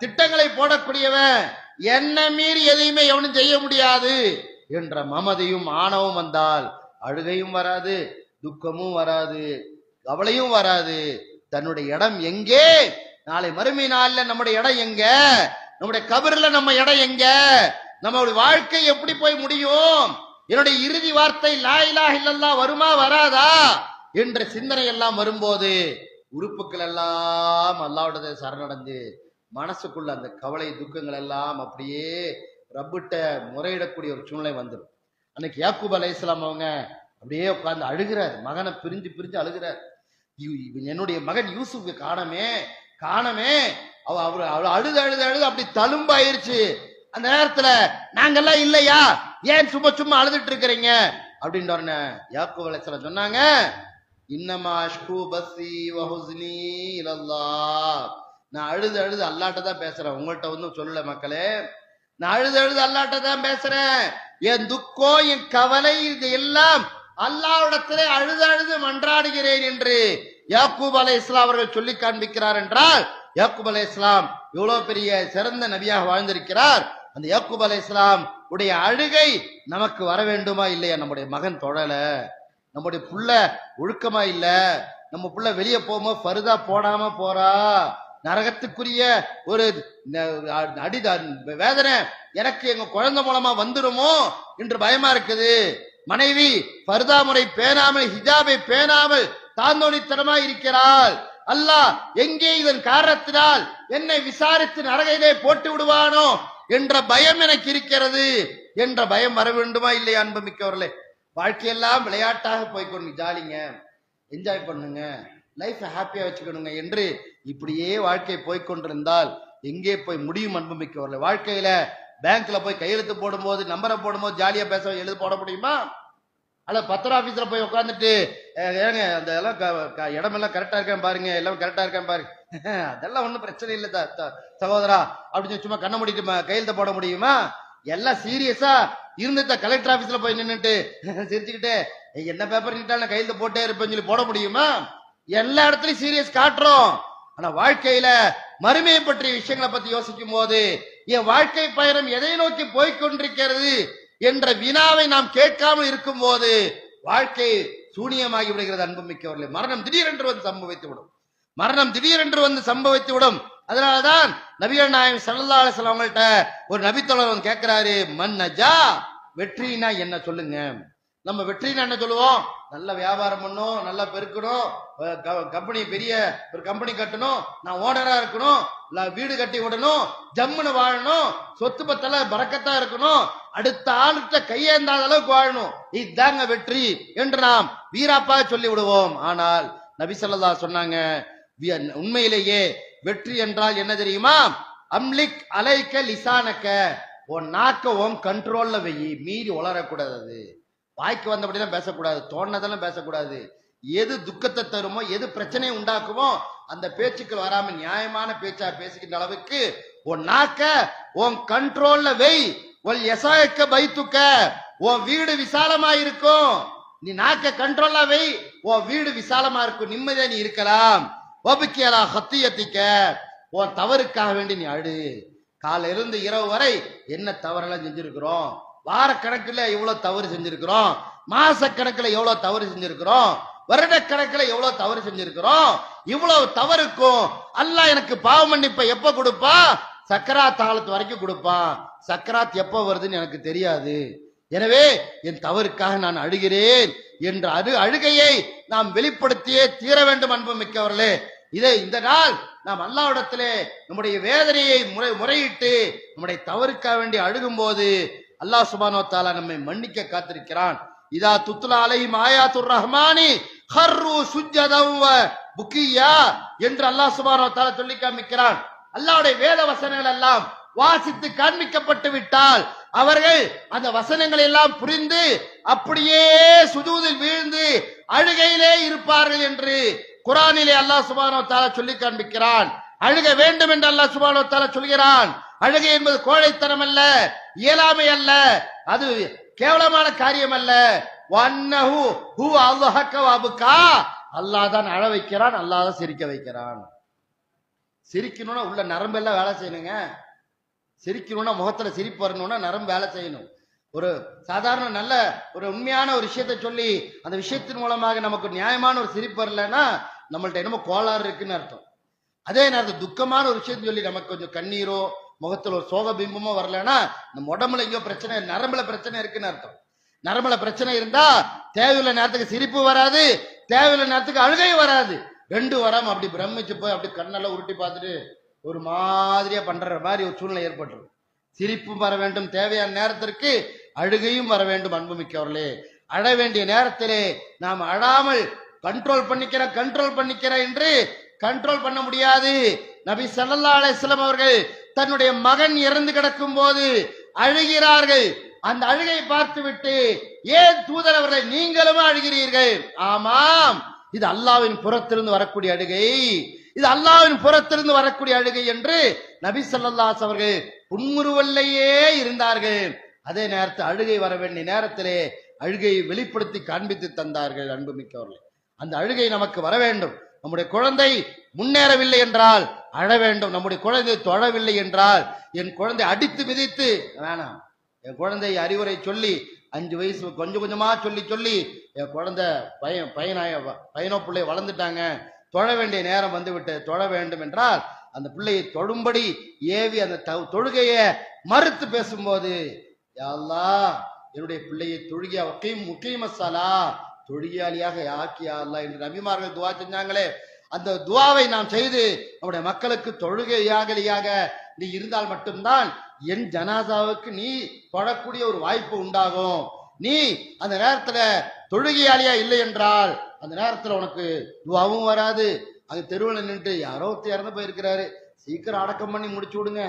திட்டங்களை போடக்கூடியவன், என்ன மீறி எதையுமே எவனும் செய்ய முடியாது என்ற மமதையும் ஆணவம் வந்தால் அழுகையும் வராது, துக்கமும் வராது, கவலையும் வராது. தன்னுடைய இடம் எங்கே, நாளை மறுமை நாள்ல நம்முடைய இடம் எங்க, நம்முடைய கபர்ல நம்ம இடம் எங்க, நம்மளுடைய வாழ்க்கை எப்படி போய் முடியும், என்னுடைய இறுதி வார்த்தை லா இலாஹ இல்லல்லாஹ் வருமா வராதா என்ற சிந்தனை எல்லாம் வரும்போது உறுப்புகள் எல்லாம் அல்லாஹ்வுடைய சரணடைந்து மனசுக்குள்ள அந்த கவலை துக்கங்கள் எல்லாம் அப்படியே ரப்பிட்ட முறையிடக்கூடிய ஒரு சூழ்நிலை வந்துடும். அன்னைக்கு யாக்கூப் அலைஹிஸ்ஸலாம் அவங்க அப்படியே உட்கார்ந்து அழுகிறார், மகனை பிரிஞ்சு பிரிஞ்சு அழுகிறார். என்னுடைய மகன் யூசுஃப் காணமே அவர் அழுது அழுது அழுது அப்படி தழும்பாயிருச்சு. அந்த நேரத்துல நாங்கெல்லாம் இல்லையா, ஏன் சும்மா சும்மா அழுதுட்டு இருக்கிறீங்க அப்படின்ற உடனே யாக்கூப் அலைஹிஸ்ஸலாம் சொன்னாங்க, இன்னமா அஷ்கு பஸ்ஸி வ ஹுஸ்னி இலல்லாஹ், நான் அழுது அழுது அல்லாஹ்ட்ட தான் பேசுறேன், உங்கள்கிட்ட ஒன்றும் சொல்லல மக்களே, நான் அழுது அழுது அல்லாஹ்ட்ட தான் பேசுறேன். என் துக்கம் என் கவலை இது எல்லாம் அல்லாஹ்விடத்திலே அழுது அழுது மன்றாடுகிறேன் என்று யாக்கூப் அலைஹிஸ்ஸலாம் அவர்கள் சொல்லி காண்பிக்கிறார். என்றால் யாக்கூப் அலைஹிஸ்ஸலாம் எவ்வளவு பெரிய சிறந்த நபியாக வாழ்ந்திருக்கிறார். அந்த யாக்கூப் அலைஹிஸ்ஸலாம் உடைய அழுகை நமக்கு வர வேண்டுமா இல்லையா? நம்முடைய மகன் தொழல, நம்முடைய புள்ள ஒழுக்கமா இல்ல, நம்ம புள்ள வெளியே போகும்போது பருதா போடாம போறா, நரகத்துக்குரிய ஒரு வேதனை எனக்கு எங்க குழந்தை மூலமா வந்துருமோ என்று பயமா இருக்குது. மனைவி பர்தா முறை பேணாமல், ஹிஜாபை பேணாமல் தாந்தோணித்தனமா இருக்கிறாள். அல்லாஹ் எங்கே இதன் காரணத்தினால் என்னை விசாரித்து நரகையிலே போட்டு விடுவானோ என்ற பயம் எனக்கு இருக்கிறது என்ற பயம் வர வேண்டுமா இல்லையா? அன்புமிக்கவர்களே, வாழ்க்கையெல்லாம் விளையாட்டாக போய்க்கொண்டு ஜாலிங்க, என்ஜாய் பண்ணுங்க, லைஃப் ஹாப்பியா வச்சுக்கணுங்க என்று இப்படியே வாழ்க்கை போய்கொண்டிருந்தால் எங்கே போய் முடியும்? அன்புமிக்கவர்களே, வாழ்க்கையில பேங்க்ல போய் கையெழுத்து போடும்போது நம்பரை போடும்போது ஜாலியா பேச எழுத போட முடியுமா? அல்ல பத்திர ஆபீஸ்ல போய் உட்காந்துட்டு ஏங்க அந்த எல்லாம் இடமெல்லாம் கரெக்டா இருக்கேன் பாருங்க, எல்லாம் கரெக்டா இருக்கேன் பாருங்க, அதெல்லாம் ஒன்றும் பிரச்சனை இல்லை சகோதரா அப்படின்னு சும்மா கண்ண முடிட்டு கையெழுத்து போட முடியுமா? எல்லாம் சீரியஸா இருந்த கலெக்டர் ஆபீஸ்ல போய் நின்றுட்டு சிரிச்சுக்கிட்டு என்ன பேப்பர் நீட்டாலும் கையெழுத்து போட்டே இருப்பேன்னு சொல்லி போட முடியுமா? எல்லா இடத்துலயும் சீரியஸ் காட்டுறோம். ஆனா வாழ்க்கையில மறுமையை பற்றிய விஷயங்களை பத்தி யோசிக்கும் போது என் வாழ்க்கை பயணம் எதை நோக்கி போய்கொண்டிருக்கிறது என்ற வினாவை நாம் கேட்காமல் இருக்கும் போது வாழ்க்கை சூனியமாகி விடுகிறது. அன்புமிக்கவர்களே, மரணம் திடீரென்று வந்து சம்பவித்து விடும். அதனாலதான் நபிகள் நாயகம் ஸல்லல்லாஹு அலைஹி வஸல்லம் அவங்கள்ட்ட ஒரு நபித்தோழர் கேட்கிறாரு, மன் நஜா, வெற்றினா என்ன சொல்லுங்க. நம்ம வெற்றினா என்ன சொல்லுவோம்? நல்ல வியாபாரம் பண்ணணும், நல்லா பெருக்கணும், கம்பெனி பெரிய ஒரு கம்பெனி கட்டணும், நான் ஓனரா இருக்கணும், வீடு கட்டி விடணும், ஜம்முன்னு வாழணும், சொத்து பத்தெல்லாம் பறக்கத்தா இருக்கணும், அடுத்த ஆளுகிட்ட கையேந்தாத அளவுக்கு வாழணும், இதுதாங்க வெற்றி என்று நாம் வீராப்பா சொல்லி விடுவோம். ஆனால் நபி ஸல்லல்லாஹு சொன்னாங்க, உண்மையிலேயே வெற்றி என்றால் என்ன தெரியுமா? அம்லிக் அலைக்க லிசானக்க, உன் நாக்க உன் கண்ட்ரோல்ல வெயி, மீறி உளரக்கூடாது, வாய்க்கு வந்தபடிதான் பேசக்கூடாது, தோணதெல்லாம் பேசக்கூடாது. எது துக்கத்தை தருமோ, எது பிரச்சனையை உண்டாக்குமோ அந்த பேச்சுக்கள் வராம நியாயமான பேச்சா பேசிக்கின்ற அளவுக்கு உன் நாக்க உன் கண்ட்ரோல்ல வை. ஒல் எசாயக்க பைத்துக்க, உன் வீடு விசாலமா இருக்கும். நீ நாக்க கண்ட்ரோல்ல வை, உன் வீடு விசாலமா இருக்கும், நிம்மதியா நீ இருக்கலாம். ஒபிக்கியலா ஹத்தியத்திக்க, உன் தவறுக்காக வேண்டி நீ அழு. காலையில இருந்து இரவு வரை என்ன தவறெல்லாம் செஞ்சிருக்கிறோம், வார கணக்குல எவ்வளவு தவறு செஞ்சிருக்கிறோம், மாச கணக்குல எவ்வளவு தவறு செஞ்சிருக்கிறோம், வருட கணக்குல எவ்வளவு தவறு செஞ்சிருக்கிறோம். இவ்வளவு தவறுக்கும் அல்லாஹ் எனக்கு பாவ மன்னிப்பை எப்ப கொடுப்பா? சக்கராத் காலத்து வரைக்கும் கொடுப்பான். சக்கராத் எப்ப வருதுன்னு எனக்கு தெரியாது. எனவே என் தவறுக்காக நான் அழுகிறேன் என்ற அழுகையை நாம் வெளிப்படுத்தியே தீர வேண்டும். அன்பு மிக்கவர்களே, இந்த நாள் நாம் அல்லாஹ்விடத்திலே நம்முடைய வேதனையை முறையிட்டு நம்முடைய தவறுக்காக வேண்டி அழுகும் போது அல்லாஹ் சுப்ஹானஹு வ தஆலா நம்மை மன்னிக்க காத்திருக்கிறான். இதா துத்லா அலைஹிம் ஆயாத்துர் ரஹ்மானி ஹர்ரு சுஜ்ஜதன் வ புக்கியா என்று அல்லாஹ் சுப்ஹானஹு வ தஆலா சொல்லி காமிக்கிறான். அல்லாஹ்வுடைய வேத வசனங்கள் எல்லாம் வாசித்து காண்பிக்கப்பட்டு விட்டால் அவர்கள் அந்த வசனங்களை எல்லாம் புரிந்து அப்படியே சுஜூதில் வீழ்ந்து அழுகையிலே இருப்பார்கள் என்று குர்ஆனிலே அல்லாஹ் சுப்ஹானஹு வ தஆலா சொல்லி காண்பிக்கிறான். அழுக வேண்டும் என்று அல்லாஹ் சுப்ஹானஹு வ தஆலா சொல்கிறான். அழுகை என்பது கோழைத்தனம் அல்ல, இயலாமை அல்ல, அது கேவலமான காரியம் அல்ல. வன்னஹு ஹு அல்ஹக வபகா, அல்லாஹ் தான் அழ வைக்கிறான், அல்லாஹ் தான் சிரிக்க வைக்கிறான். சிரிக்கணும்னா உள்ள நரம்பெல்லாம் வேலை செய்யணுங்க. சிரிக்கணும்னா முகத்துல சிரிப்பு வரணும்னா நரம்பு வேலை செய்யணும். ஒரு சாதாரண நல்ல ஒரு உண்மையான ஒரு விஷயத்தை சொல்லி அந்த விஷயத்தின் மூலமாக நமக்கு நியாயமான ஒரு சிரிப்பு வரலன்னா நம்மள்ட்ட என்னமோ கோளாறு இருக்குன்னு அர்த்தம். அதே நேரத்தில் துக்கமான ஒரு விஷயத்தை சொல்லி நமக்கு கொஞ்சம் கண்ணீரோ முகத்துல ஒரு சோக பிம்பமோ வரலன்னா நம்ம உடம்புல எங்கேயோ பிரச்சனை, நரம்புல பிரச்சனை இருக்குன்னு அர்த்தம். நரம்புல பிரச்சனை இருந்தா தேவையுள்ள நேரத்துக்கு சிரிப்பு வராது, தேவையுள்ள நேரத்துக்கு அழுகை வராது. ரெண்டு வராம அப்படி பிரமிச்சு போய் அப்படி கண்ணெல்லாம் உருட்டி பார்த்துட்டு ஒரு மாதிரியா பண்ற மாதிரி ஒரு சூழ்நிலை ஏற்பட்டுரும். சிரிப்பும் வர வேண்டும் தேவையான நேரத்திற்கு, அழுகையும் வர வேண்டும். அன்புமிக்கவர்களே, அழ வேண்டிய நேரத்திலே நாம் அழாமல் கண்ட்ரோல் பண்ணிக்கிற என்று கண்ட்ரோல் பண்ண முடியாது. நபி ஸல்லல்லாஹு அலைஹி வஸல்லம் அவர்கள் தன்னுடைய மகன் இறந்து கிடக்கும் போது அழுகிறார்கள். அந்த அழுகை பார்த்துவிட்டு, ஏன் தூதர் அவர்களை நீங்களும் அழுகிறீர்கள்? ஆமாம், இது அல்லாஹ்வின் புறத்திலிருந்து வரக்கூடிய அழுகை, இது அல்லாஹ்வின் புறத்திலிருந்து வரக்கூடிய அழுகை என்று நபி ஸல்லல்லாஹு அலைஹி அவர்கள் புன்முறுவல்லையே இருந்தார்கள். அதே நேரத்தில் அழுகை வர வேண்டிய நேரத்திலே அழுகையை வெளிப்படுத்தி காண்பித்து தந்தார்கள். அன்புமிக்கவர்களே, அந்த அழுகை நமக்கு வர வேண்டும். நம்முடைய குழந்தை முன்னேறவில்லை என்றால் அழ வேண்டும். நம்முடைய குழந்தை தொழவில்லை என்றால், என் குழந்தை அடித்து மிதித்து வேணாம், என் குழந்தை அறிவுரை சொல்லி 5 வயசு கொஞ்சம் கொஞ்சமா சொல்லி என் குழந்தை பையனோ பிள்ளை வளர்ந்துட்டாங்க, தொழ வேண்டிய நேரம் வந்து விட்டு தொழ வேண்டும் என்றால் அந்த பிள்ளையை தொழும்படி ஏவி அந்த தொழுகையை மறுத்து பேசும்போது, யா அல்லாஹ் என்னுடைய பிள்ளையை முக்கியமசாலா தொழுகையாளியாக ஆக்கியா அல்லாஹ் என்று நபிமார்கள் துவா செஞ்சாங்களே, அந்த துவாவை நாம் செய்து நம்முடைய மக்களுக்கு தொழுகையாகலியாக நீ இருந்தால் மட்டும்தான் என் ஜனாசாவுக்கு நீ தொழக்கூடிய ஒரு வாய்ப்பு உண்டாகும். நீ அந்த நேரத்துல தொழுகையாளியா இல்லை என்றால் அந்த நேரத்துல உனக்கு துவாவும் வராது. அங்க தெருவில் நின்று யாரோ இறந்து போயிருக்கிறாரு, சீக்கிரம் அடக்கம் பண்ணி முடிச்சு விடுங்க,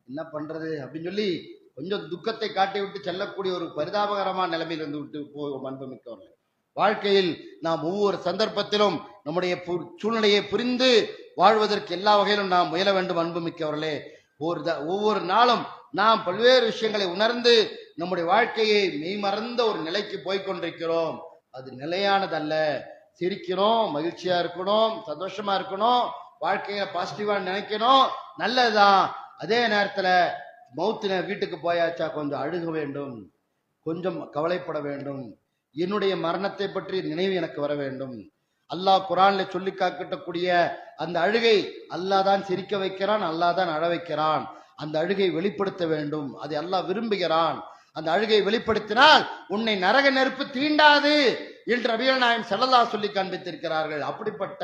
என்ன பண்றது அப்படின்னு சொல்லி கொஞ்சம் துக்கத்தை காட்டி விட்டு செல்லக்கூடிய ஒரு பரிதாபகரமான நிலைமையில் இருந்து விட்டு போகும். அன்புமிக்கவர்கள், வாழ்க்கையில் நாம் ஒவ்வொரு சந்தர்ப்பத்திலும் நம்முடைய சூழ்நிலையை புரிந்து வாழ்வதற்கு எல்லா வகையிலும் நாம் முயல வேண்டும். அன்புமிக்கவர்களே, ஒவ்வொரு நாளும் நாம் பல்வேறு விஷயங்களை உணர்ந்து நம்முடைய வாழ்க்கையை மெய்மறந்த ஒரு நிலைக்கு போய்கொண்டிருக்கிறோம். அது நிலையானதல்ல. சிரிக்கணும், மகிழ்ச்சியா இருக்கணும், சந்தோஷமா இருக்கணும், வாழ்க்கையை பாசிட்டிவா நினைக்கணும், நல்லதுதான். அதே நேரத்துல மௌத்தின வீட்டுக்கு போயாச்சா கொஞ்சம் அழுக வேண்டும், கொஞ்சம் கவலைப்பட வேண்டும், என்னுடைய மரணத்தை பற்றி நினைவு எனக்கு வர வேண்டும். அல்லாஹ் குர்ஆன்ல சொல்லி காட்டக்கூடிய அந்த அழுகை அல்லாஹ் தான் சிரிக்க வைக்கிறான், அல்லாஹ் தான் அழ வைக்கிறான். அந்த அழுகை வெளிப்படுத்த வேண்டும், அதை அல்லாஹ் விரும்புகிறான். அந்த அழுகை வெளிப்படுத்தினால் உன்னை நரக நெருப்பு தீண்டாது என்று நபிகள் நாயகம் ஸல்லல்லாஹு சொல்லி காண்பித்திருக்கிறார்கள். அப்படிப்பட்ட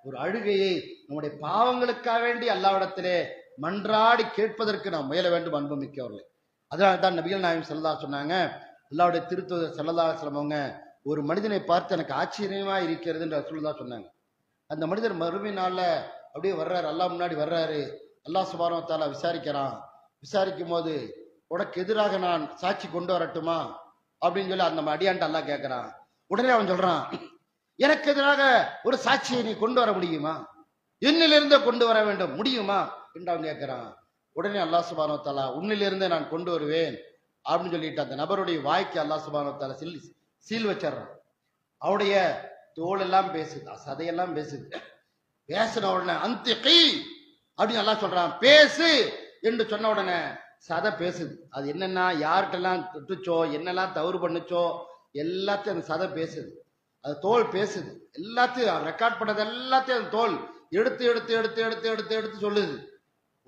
ஒரு அழுகையை நம்முடைய பாவங்களுக்காக வேண்டி அல்லாஹ்விடத்திலே மன்றாடி கேட்பதற்கு நாம் முயல வேண்டும். அன்புமிக்கவர்களே, அதனால தான் நபிகள் நாயகம் ஸல்லல்லாஹு சொன்னாங்க, அல்லாஹ்வுடைய திருத்தூதர் ஸல்லல்லாஹு அலைஹி வஸல்லம் அவங்க ஒரு மனிதனை பார்த்து எனக்கு ஆச்சரியமா இருக்கிறது என்று ரசூலுல்லாஹ் சொன்னாங்க. அந்த மனிதர் மறுமை நாள்ல அப்படியே வர்றாரு, அல்லாஹ் முன்னாடி வர்றாரு. அல்லாஹ் சுப்ஹானஹு வ தஆலா விசாரிக்கும் போது, உனக்கு எதிராக நான் சாட்சி கொண்டு வரட்டுமா அப்படின்னு சொல்லி அந்த அடியான்ட்டு அல்லாஹ் கேட்கிறான். உடனே அவன் சொல்றான், எனக்கு எதிராக ஒரு சாட்சியை நீ கொண்டு வர முடியுமா, என்னிலிருந்து கொண்டு வர வேண்டும் முடியுமா என்று அவன் கேட்கிறான். உடனே அல்லாஹ் சுப்ஹானஹு வ தஆலா உன்னிலிருந்து நான் கொண்டு வருவேன் அப்படின்னு சொல்லிட்டு அந்த நபருடைய வாய்க்கு அல்லாஹ் சுப்ஹானஹு வ தஆலா சீல் வச்சிடறான். அவருடைய தோல் எல்லாம் பேசுது, சதையெல்லாம் பேசுது. பேசின உடனே அந்திகி அப்படின்னு அல்லாஹ் சொல்றான், பேசு என்று சொன்ன உடனே சதை பேசுது. அது என்னன்னா யார்கிட்டெல்லாம் தொட்டுச்சோ, என்னெல்லாம் தவறு பண்ணுச்சோ எல்லாத்தையும் அந்த சதை பேசுது, அது தோல் பேசுது. எல்லாத்தையும் ரெக்கார்ட் பண்ணது எல்லாத்தையும் அந்த தோல் எடுத்து எடுத்து எடுத்து எடுத்து எடுத்து எடுத்து சொல்லுது.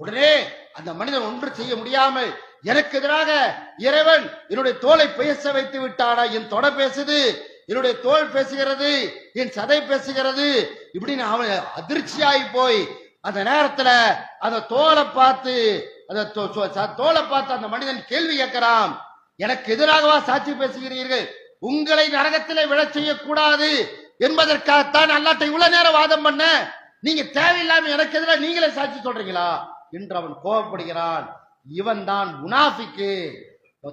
உடனே அந்த மனிதன் ஒன்று செய்ய முடியாமல், எனக்கு எதிராக இறைவன் என்னுடைய தோலை பேச வைத்து விட்டானா, என் தொட பேசுது, என்னுடைய தோல் பேசுகிறது, என் சதை பேசுகிறது இப்படின்னு அவன் அதிர்ச்சியாகி போய் அந்த நேரத்துல அந்த தோலை பார்த்து அந்த மனிதன் கேள்வி கேட்கிறான், எனக்கு எதிராகவா சாட்சி பேசுகிறீர்கள்? உங்களை நரகத்திலே விழச் செய்யக்கூடாது என்பதற்காகத்தான் அல்லாஹ்ட்ட இவ்வளவு நேரம் வாதம் பண்ண, நீங்க தேவையில்லாம எனக்கு எதிராக நீங்களே சாட்சி சொல்றீங்களா என்று அவன் கோபப்படுகிறான். இவன் தான் முனாஃபிக்கு.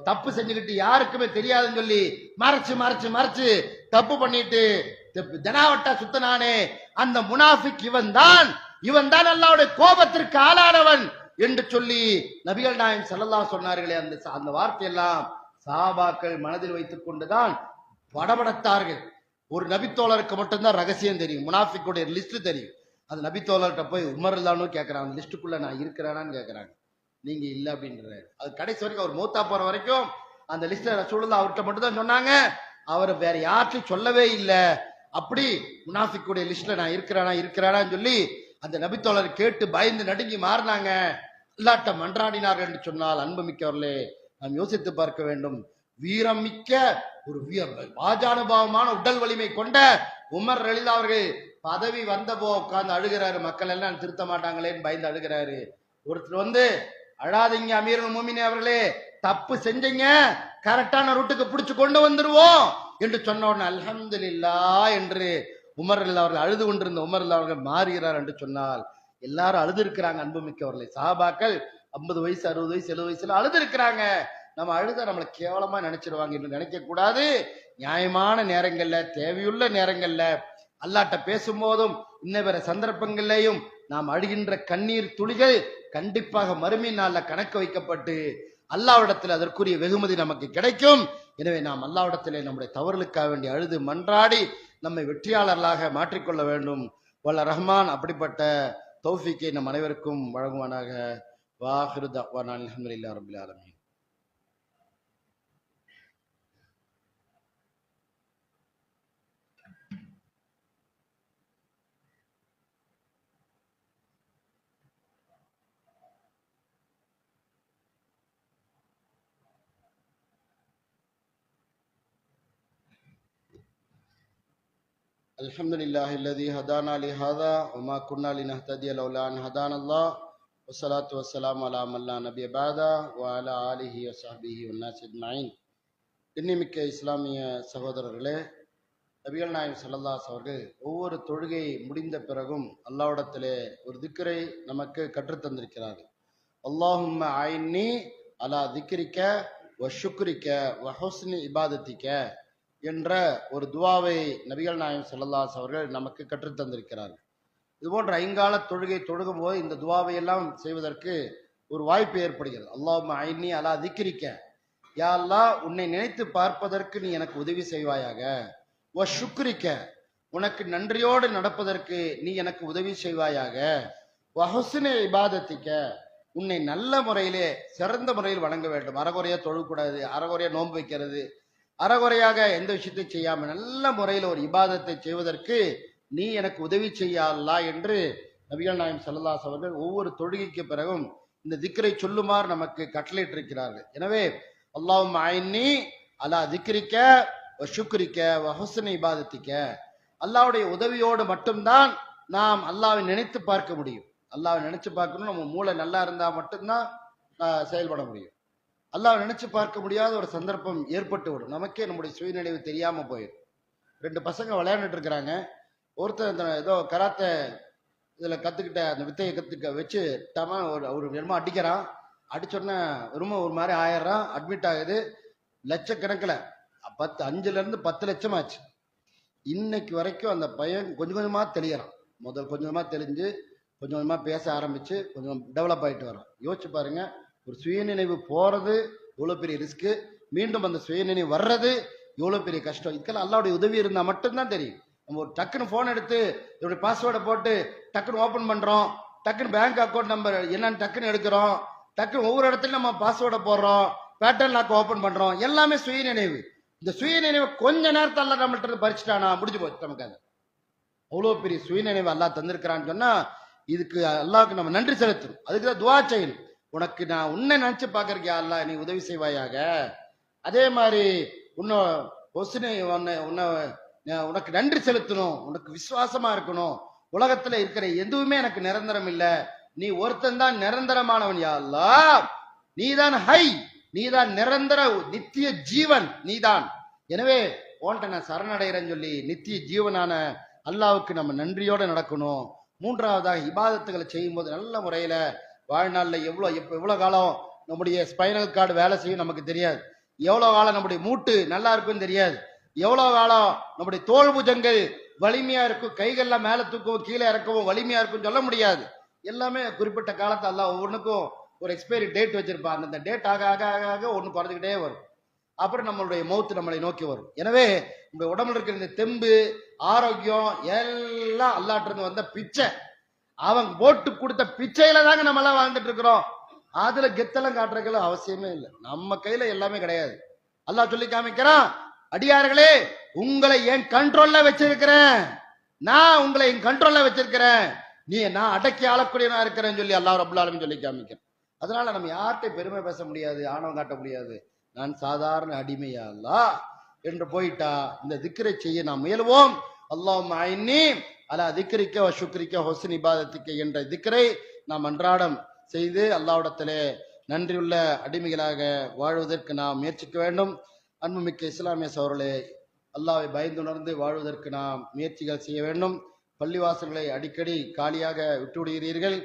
தப்பு செஞ்சுக்கிட்டு யாருக்குமே தெரியாதுன்னு சொல்லி மறைச்சு மறைச்சு மறைச்சு தப்பு பண்ணிட்டு ஜனாவட்டா சுத்தனானே அந்த முனாஃபிக் இவன் தான் அல்லாஹ்வுடைய கோபத்திற்கு ஆளானவன் என்று சொல்லி நபிகள் நாயகம் ஸல்லல்லாஹு சொன்னார்களே. அந்த வார்த்தையெல்லாம் சஹாபாக்கள் மனதில் வைத்துக் கொண்டுதான் படபடத்தார்கள். ஒரு நபித்தோழருக்கு மட்டும்தான் ரகசியம் தெரியும், முனாஃபிக்குடைய லிஸ்ட் தெரியும். அந்த நபித்தோழர்கிட்ட போய் உமர் இல்லான்னு கேட்கறாங்க, அந்த லிஸ்டுக்குள்ள நான் இருக்கிறேனான்னு கேட்கறாங்க. நீங்க இல்ல அப்படின்றாரு. அது கடைசி வரைக்கும் அவர் மூத்தா போற வரைக்கும் அந்த லிஸ்ட ரசூலுல்லாஹ் அவர்கிட்ட மட்டும் தான் சொன்னாங்க, அவர் வேற யார்ட்டையும் சொல்லவே இல்லை. அப்படி முனாஃபிக்குடைய லிஸ்ட்ல நான் இருக்கிறானான்னு சொல்லி அந்த நபித்தோழர் கேட்டு பயந்து நடுங்கி மாறினாங்க. அல்லாஹ்ட்ட மன்றாடினார்கள் என்று சொன்னால் அன்புமிக்கவர்களே, நாம் யோசித்து பார்க்க வேண்டும். வீரம் மிக்க ஒரு ஆஜானுபாவமான உடல் வலிமை கொண்ட உமர் ரலியல்லாஹு அவர்கள் பதவி வந்தபோ உட்கார்ந்து அழுகிறாரு. மக்கள் எல்லாம் திருத்த மாட்டாங்களேன்னு பயந்து அழுகிறாரு. ஒருத்தர் வந்து, அழாதீங்க அமீருல் மூமினீன் அவர்களே, தப்பு செஞ்சீங்க, கரெக்டான ரூட்டுக்கு பிடிச்சு கொண்டு வந்துருவோம் என்று சொன்ன உடனே அல்ஹம்துலில்லாஹ் என்று உமர் ரலியல்லாஹு அவர்கள் அழுது கொண்டிருந்த உமர் ரலியல்லாஹு அவர்கள் மாறுகிறார் என்று சொன்னால் எல்லாரும் அழுது இருக்கிறாங்க. அன்புமிக்கவர்களே, சஹாபாக்கள் 50 வயசு 60 வயசு 70 வயசுல அழுது இருக்கிறாங்க. நம்ம அழுத நம்மளை கேவலமா நினைச்சிருவாங்க என்று நினைக்க கூடாது. நியாயமான நேரங்கள்ல, தேவையுள்ள நேரங்கள்ல, அல்லாஹ்ட்ட பேசும்போதும் இன்ன பிற சந்தர்ப்பங்களையும் நாம் அழுகின்ற கண்ணீர் துளிகள் கண்டிப்பாக மறுமை நாள்ல கணக்கு வைக்கப்பட்டு அல்லாஹ்விடத்தில் அதற்குரிய வெகுமதி நமக்கு கிடைக்கும். எனவே நாம் அல்லாஹ்விடத்திலே நம்முடைய தவறுகளுக்காக வேண்டி அழுது மன்றாடி நம்மை வெற்றியாளர்களாக மாற்றிக்கொள்ள வேண்டும். வல்ல ரஹ்மான் அப்படிப்பட்ட தௌஃபீக்கை நம் அனைவருக்கும் வழங்குவானாக. வாஹிரு தஅவானா அல்ஹம்துலில்லாஹி ரப்பில் ஆலமீன். அல்ஹம்துலில்லாஹி அல்லதி ஹதானா லிஹாதா வமா குன்னா லினஹ்ததிய லௌலா அன் ஹதானல்லாஹ் வஸ்ஸலாத்து வஸ்ஸலாமு அலா மன் லா நபிய பஅதா வ அலா ஆலிஹி வஸஹ்பிஹி வன்னாஸ் அஜ்மஈன். எண்ணிமிக்க இஸ்லாமிய சகோதரர்களே, நபிகள் நாயகம் ஸல்லல்லாஹு அலைஹி அவர்கள் ஒவ்வொரு தொழுகை முடிந்த பிறகும் அல்லாஹ்விடத்திலே ஒரு திக்ரை நமக்கு கற்றுத்தந்திருக்கிறார்கள். அல்லாஹும்ம ஐன்னி அலா திக்ரிக வ ஷுக்ரிக வ ஹுஸ்னி இபாதத்திக என்ற ஒரு துவாவை நபிகள் நாயகம் ஸல்லல்லாஹு அலைஹி அவர்கள் நமக்கு கற்றுத்தந்திருக்கிறார்கள். இது போன்ற ஐங்கால தொழுகை தொழுகும் போது இந்த துவாவை எல்லாம் செய்வதற்கு ஒரு வாய்ப்பு ஏற்படுகிறது. அல்லாஹும்ம ஐன்னி அலா திக்ரிக, யா அல்லாஹ், உன்னை நினைத்து பார்ப்பதற்கு நீ எனக்கு உதவி செய்வாயாக. வ ஷுக்ரிக, உனக்கு நன்றியோடு நடப்பதற்கு நீ எனக்கு உதவி செய்வாயாக. வ ஹுஸ்னி இபாதத்திக, உன்னை நல்ல முறையிலே சிறந்த முறையில் வணங்க வேண்டும். அறகுறையா தொழக்கூடாது, அறகுறையா நோன்பு வைக்கிறது, அறகுறையாக எந்த விஷயத்தை செய்யாம நல்ல முறையில் ஒரு இபாதத்தை செய்வதற்கு நீ எனக்கு உதவி செய்ய அல்லாஹ் என்று நபிகள் நாயகம் ஸல்லல்லாஹு அலைஹி அவர்கள் ஒவ்வொரு தொழுகைக்கு பிறகும் இந்த திக்ரை சொல்லுமாறு நமக்கு கட்டளையிட்டிருக்கிறார்கள். எனவே அல்லாஹும்ம ஐன்னி அலா திக்ரிக வ ஷுக்ரிக வ ஹுஸ்னி இபாதத்திக, அல்லாஹ்வுடைய உதவியோடு மட்டும்தான் நாம் அல்லாஹ்வை நினைத்து பார்க்க முடியும். அல்லாஹ்வை நினைச்சு பார்க்கணும், நம்ம மூளை நல்லா இருந்தா மட்டும்தான் செயல்பட முடியும். அல்லாஹ் நினைச்சு பார்க்க முடியாத ஒரு சந்தர்ப்பம் ஏற்பட்டு விடும், நமக்கே நம்முடைய சுயநினைவு தெரியாம போயிடும். 2 பசங்க விளையாண்டுட்டு இருக்கிறாங்க. ஒருத்தர் இந்த ஏதோ கராத்தே இதுல கத்துக்கிட்ட அந்த வித்தையை கத்துக்க வச்சு ஒரு என்னமோ அடிக்கிறான். அடிச்சோடனே ரொம்ப ஒரு மாதிரி ஆயிடுறான், அட்மிட் ஆகுது. லட்சக்கணக்கில் 5 லட்சம் 10 லட்சம் ஆச்சு. இன்னைக்கு வரைக்கும் அந்த பையன் கொஞ்சம் கொஞ்சமா தெளியறான். முதல் கொஞ்சமா தெளிஞ்சு கொஞ்சம் கொஞ்சமா பேச ஆரம்பிச்சு கொஞ்சம் டெவலப் ஆயிட்டு வரான். யோசிச்சு பாருங்க, ஒரு சுயநினைவு போறது எவ்வளவு பெரிய ரிஸ்க், மீண்டும் அந்த சுயநினைவு வர்றது எவ்வளவு பெரிய கஷ்டம். இதுக்கெல்லாம் அல்லாஹ்வுடைய உதவி இருந்தா மட்டும்தான் தெரியும். நம்ம ஒரு டக்குன்னு போன் எடுத்து இப்படி பாஸ்வேர்டை போட்டு டக்குன்னு ஓபன் பண்றோம், டக்குன்னு பேங்க் அக்கௌண்ட் நம்பர் என்னன்னு டக்குன்னு எடுக்கிறோம், டக்குன்னு ஒவ்வொரு இடத்துலயும் நம்ம பாஸ்வேர்டை போடுறோம், பேட்டர்ன் லாக் ஓபன் பண்றோம். எல்லாமே சுயநினைவு. இந்த சுயநினைவு கொஞ்ச நேரத்தை அல்லாஹ் நம்மள்ட்ட பறிச்சுட்டானா முடிஞ்சு போச்சு நமக்கு. அது அவ்வளவு பெரிய சுயநினைவு அல்லாஹ் தந்திருக்கிறான்னு சொன்னா இதுக்கு அல்லாஹ்வுக்கு நம்ம நன்றி செலுத்தணும். அதுக்குதான் துவா செய்யணும். உனக்கு நான் உன்னை நினைச்சு பாக்குறேன் அல்லாஹ், நீ உதவி செய்வாயாக. அதே மாதிரி உனக்கு நன்றி செலுத்தணும், உனக்கு விசுவாசமா இருக்கணும். உலகத்துல இருக்கிற எதுவுமே எனக்கு நிரந்தரம் இல்ல, நீ ஒருத்தன் தான் நிரந்தரமானவன். யா அல்லாஹ், நீதான் ஹை, நீதான் நிரந்தர நித்திய ஜீவன், நீதான். எனவே உன்கிட்ட நான் சரணடைகிறேன்னு சொல்லி நித்திய ஜீவனான அல்லாவுக்கு நம்ம நன்றியோட நடக்கணும். மூன்றாவதாக இபாதத்துகளை செய்யும் போது நல்ல முறையில வாழ்நாள்ல எவ்வளவு காலம் நம்முடைய ஸ்பைனல் கார்டு வேலை செய்யும் நமக்கு தெரியாது, எவ்வளவு காலம் நம்முடைய மூட்டு நல்லா இருக்குன்னு தெரியாது, எவ்வளவு காலம் நம்முடைய தோல் புஜங்கள் வலிமையா இருக்கும், கைகள்லாம் மேல தூக்கவும் கீழே இறக்கவும் வலிமையா இருக்கும் சொல்ல முடியாது. எல்லாமே குறிப்பிட்ட காலத்தை அல்லாஹ் ஒவ்வொன்றுக்கும் ஒரு எக்ஸ்பைரி டேட் வச்சிருப்பான். அந்த டேட் ஆக ஆக ஆக ஆக ஒன்று குறைஞ்சிக்கிட்டே வரும். அப்புறம் நம்மளுடைய மௌத்து நம்மளை நோக்கி வரும். எனவே இந்த உடம்புல இருக்கிற இந்த தெம்பு ஆரோக்கியம் எல்லாம் அல்லாஹ்ட்ட இருந்து வந்த பிச்சை, அவன் போட்டு கொடுத்த பிச்சையில தாங்க நம்ம எல்லாம் வாழ்ந்துட்டு இருக்கிறோம். அதுல கெத்தெல்லாம் காட்டுறதுக்கு அவசியமே இல்லை. நம்ம கையில எல்லாமே கிடையாது. அல்லாஹ் சொல்லி காமிக்கிறான், அடியார்களே உங்களை என் கண்ட்ரோல்ல வச்சிருக்கிறேன், நான் உங்களை என் கண்ட்ரோல்ல வச்சிருக்கிறேன், நான் அடக்கி ஆளக்கூடியவனா இருக்கிறேன்னு சொல்லி அல்லாஹ் ரப்பல் ஆலமீன் சொல்லி காமிக்கிறேன். அதனால நம்ம யார்கிட்ட பெருமை பேச முடியாது, ஆணவம் காட்ட முடியாது. நான் சாதாரண அடிமையா அல்லாஹ் என்று போயிட்டா இந்த திக்ரை செய்ய நாம் முயல்வோம். அல்லாஹும்ம அய்னி அலா திக்ரிக்க வ ஷுக்ரிக்க ஹுஸ்னி இபாதத்திக்க என்ற திக்ரை நாம் அன்றாடம் செய்து அல்லாஹ்விடத்திலே நன்றியுள்ள அடிமைகளாக வாழ்வதற்கு நாம் முயற்சிக்க வேண்டும். அன்புமிக்க இஸ்லாமிய சகோதரர்களே, அல்லாஹ்வை பயந்துணர்ந்து வாழ்வதற்கு நாம் முயற்சிகள் செய்ய வேண்டும். பள்ளிவாசல்களை அடிக்கடி காலியாக விட்டு விடுகிறீர்கள்.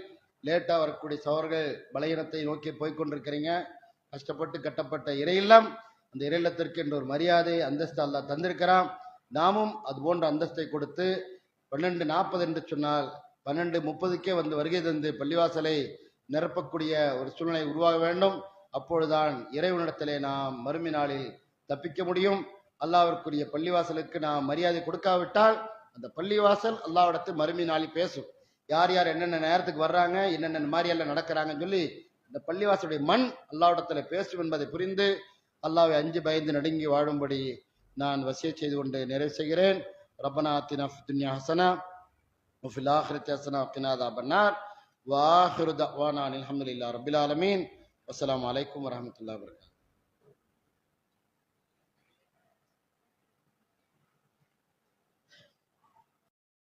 லேட்டா வரக்கூடிய சகோதரர்கள் பலகீனத்தை நோக்கி போய்கொண்டிருக்கிறீங்க. கஷ்டப்பட்டு கட்டப்பட்ட இறையில்லம், அந்த இறையில்லத்திற்கு என்ற ஒரு மரியாதை அந்தஸ்து அல்லாஹ் தந்திருக்கிறான். நாமும் அது போன்ற அந்தஸ்தை கொடுத்து 12:40 என்று சொன்னால் 12:30க்கே வந்து வருகை தந்து பள்ளிவாசலை நிரப்பக்கூடிய ஒரு சூழ்நிலை உருவாக வேண்டும். அப்பொழுதுதான் இறைவனிடத்திலே நாம் மறுமை நாளில் தப்பிக்க முடியும். அல்லாஹ்விற்குரிய பள்ளிவாசலுக்கு நாம் மரியாதை கொடுக்காவிட்டால் அந்த பள்ளிவாசல் அல்லாஹ்விடத்தில் மறுமை நாளில் பேசும். யார் யார் என்னென்ன நேரத்துக்கு வர்றாங்க, என்னென்ன மாதிரி எல்லாம் நடக்கிறாங்கன்னு சொல்லி இந்த பள்ளிவாசலுடைய மண் அல்லாஹ்விடத்துல பேசும் என்பதை புரிந்து அல்லாஹ்வை அஞ்சு பயந்து நடுங்கி வாழும்படி நான் வசியத் செய்து கொண்டு நிறைவு செய்கிறேன். ரப்பனா ஆத்தினா ஃபித் துன்யா ஹஸனா வ ஃபில் ஆখিরাতি ஹஸனா வ கினா அஸாபன்னார். வ ஆகிரு தஅவானா அல்ஹம்துலில்லாஹி ரப்பில் ஆலமீன். வஸ்ஸலாமு அலைக்கும் வரஹ்மத்துல்லாஹி வபரகாத்துஹு.